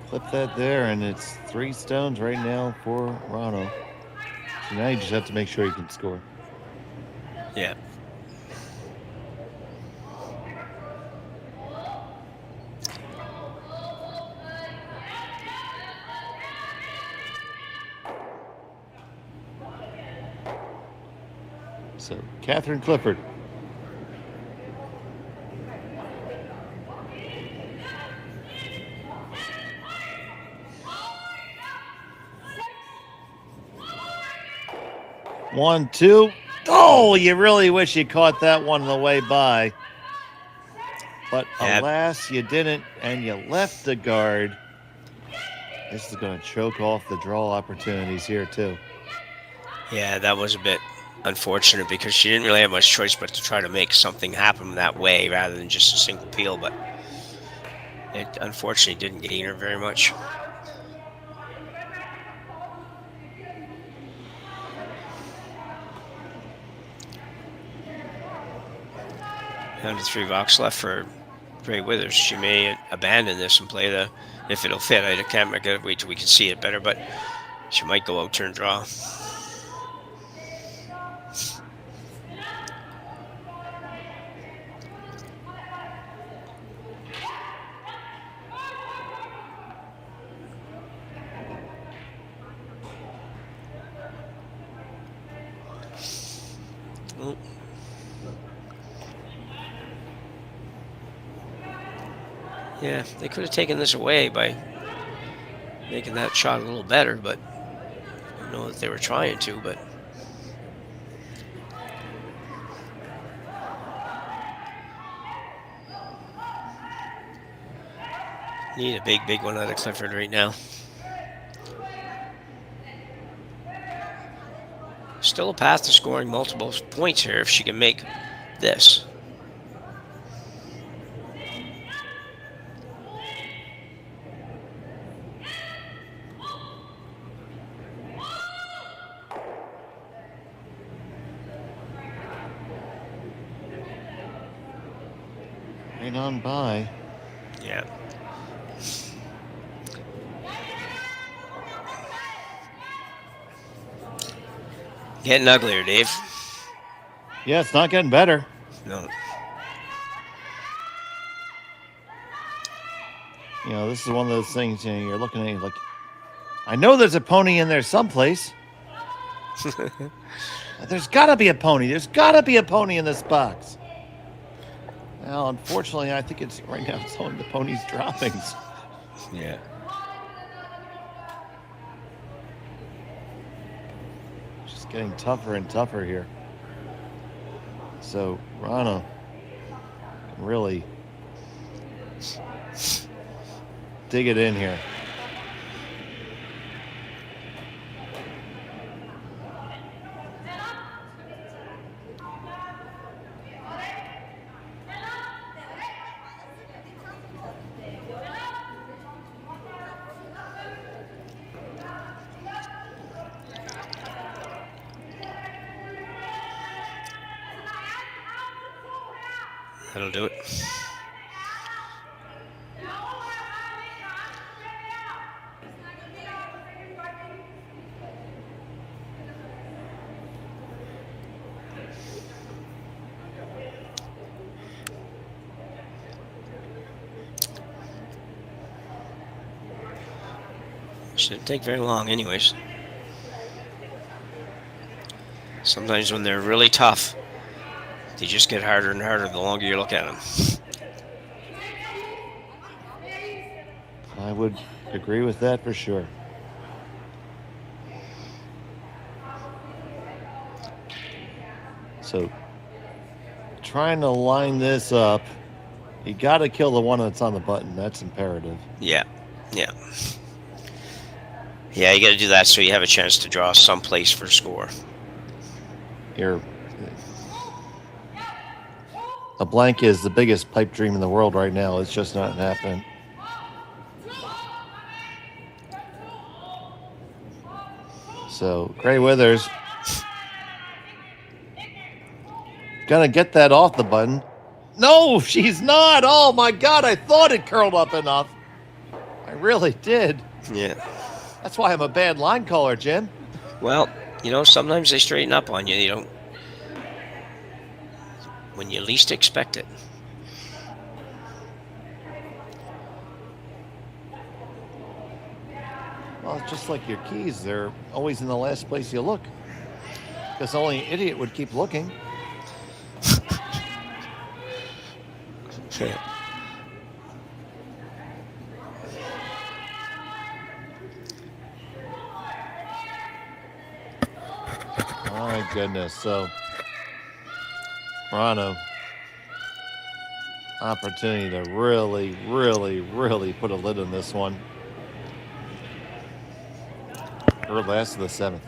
Flip that there, and it's 3 stones right now for Wrana. So now you just have to make sure you can score. Yeah. So, Catherine Clifford. One, two. Oh, you really wish you caught that one on the way by. But alas, you didn't, and you left the guard. This is going to choke off the draw opportunities here, too. Yeah, that was a bit unfortunate because she didn't really have much choice but to try to make something happen that way rather than just a single peel, but it unfortunately didn't gain her very much. Down to 3 rocks left for Grey Withers. She may abandon this and play the, if it'll fit. I can't wait till we can see it better, but she might go out turn draw. Oh. Yeah, they could have taken this away by making that shot a little better, but I don't know that they were trying to, but need a big one out of Clifford right now. Still a path to scoring multiple points here if she can make this. Right on by. Yeah. Getting uglier, Dave. Yeah, it's not getting better. No. You know, this is one of those things, you know, you're looking at it like, I know there's a pony in there someplace. There's got to be a pony. There's got to be a pony in this box. Well, unfortunately, I think it's right now it's only the pony's droppings. Yeah. Just getting tougher and tougher here. So, Wrana can really dig it in here. That'll do it. Shouldn't take very long anyways. Sometimes when they're really tough, they just get harder and harder the longer you look at them. I would agree with that for sure. So trying to line this up, you got to kill the one that's on the button. That's imperative. Yeah, yeah. Yeah, you got to do that so you have a chance to draw someplace for score. A blank is the biggest pipe dream in the world right now. It's just not happening. So Gray Withers gonna get that off the button. No, she's not. Oh my God, I thought it curled up enough. I really did. Yeah. That's why I'm a bad line caller, Jim. Well, you know, sometimes they straighten up on you. You don't, when you least expect it. Well, it's just like your keys. They're always in the last place you look. Because only an idiot would keep looking. Okay. My goodness. So, Wrana, opportunity to really, really, really put a lid on this one. Her last of the seventh.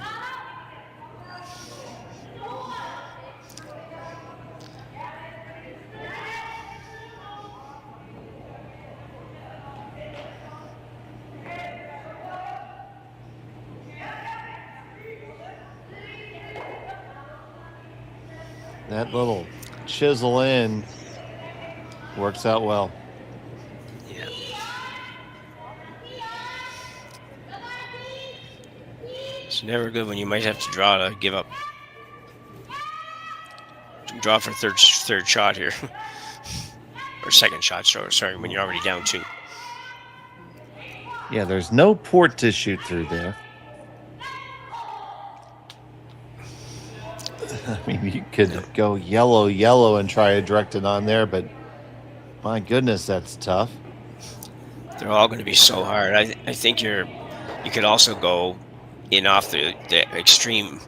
That little chisel in works out well. Yeah. It's never good when you might have to draw to give up. Draw for third shot here. Or second shot, sorry, when you're already down 2. Yeah, there's no port to shoot through there. I mean, you could go yellow and try to direct it on there, but my goodness, that's tough. They're all going to be so hard. I think you could also go in off the extreme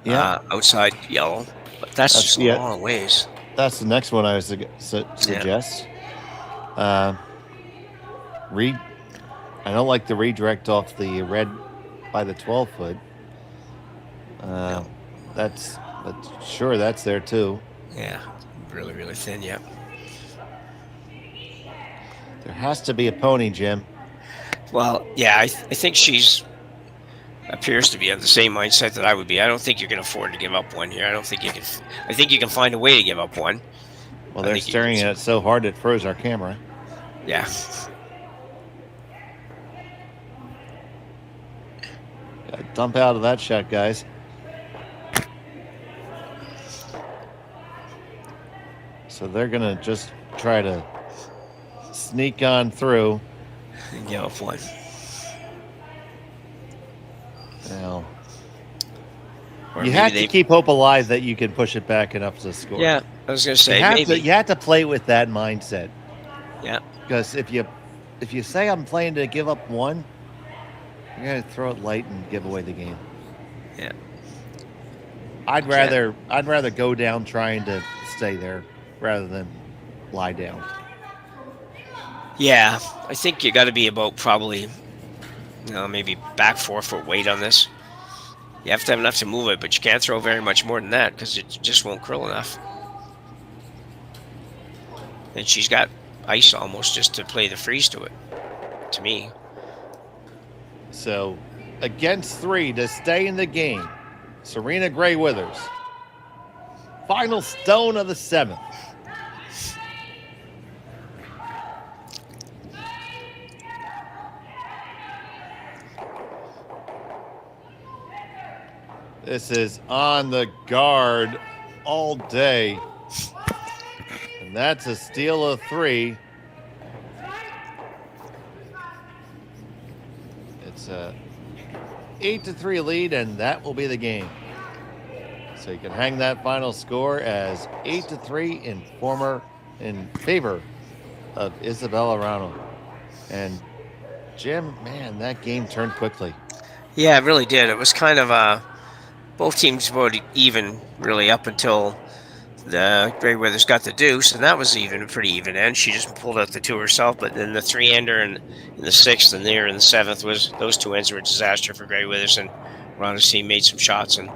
outside yellow, but that's just a long ways. That's the next one I would suggest. I don't like the redirect off the red by the 12 foot. But sure, that's there too. Yeah, really, really thin, yeah. There has to be a pony, Jim. Well, yeah, I think she's appears to be of the same mindset that I would be. I don't think you can afford to give up one here. I don't think you can. I think you can find a way to give up one. Well, they're staring at it so hard it froze our camera. Yeah. Gotta dump out of that shot, guys. So they're going to just try to sneak on through. And give up one. Now, you have to keep hope alive that you can push it back enough to score. Yeah, I was going to say, you have to play with that mindset. Yeah. Because if you say I'm playing to give up one, you're going to throw it light and give away the game. Yeah. I'd rather go down trying to stay there rather than lie down. Yeah, I think you got to be about probably, maybe back 4 foot weight on this. You have to have enough to move it, but you can't throw very much more than that because it just won't curl enough. And she's got ice almost just to play the freeze to it, to me. So, against 3 to stay in the game, Serena Gray Withers. Final stone of the 7th. This is on the guard all day. And that's a steal of 3. It's a 8-3 lead, and that will be the game. So you can hang that final score as 8-3 in favor of Isabella Wrana. And Jim, man, that game turned quickly. Yeah, it really did. It was kind of both teams about even, really, up until the Grey Withers got the deuce, and that was even a pretty even end. She just pulled out the 2 herself, but then the 3-ender in the 6th and there in the 7th was those 2 ends were a disaster for Grey Withers, and Wrana's team made some shots and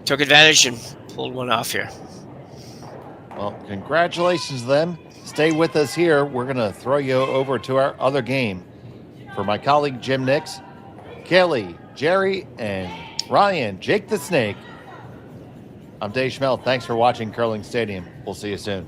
took advantage and pulled one off here. Well, congratulations to them. Stay with us here. We're going to throw you over to our other game. For my colleague Jim Nix, Kelly, Jerry, and Ryan, Jake the Snake, I'm Dave Schmel. Thanks for watching Curling Stadium. We'll see you soon.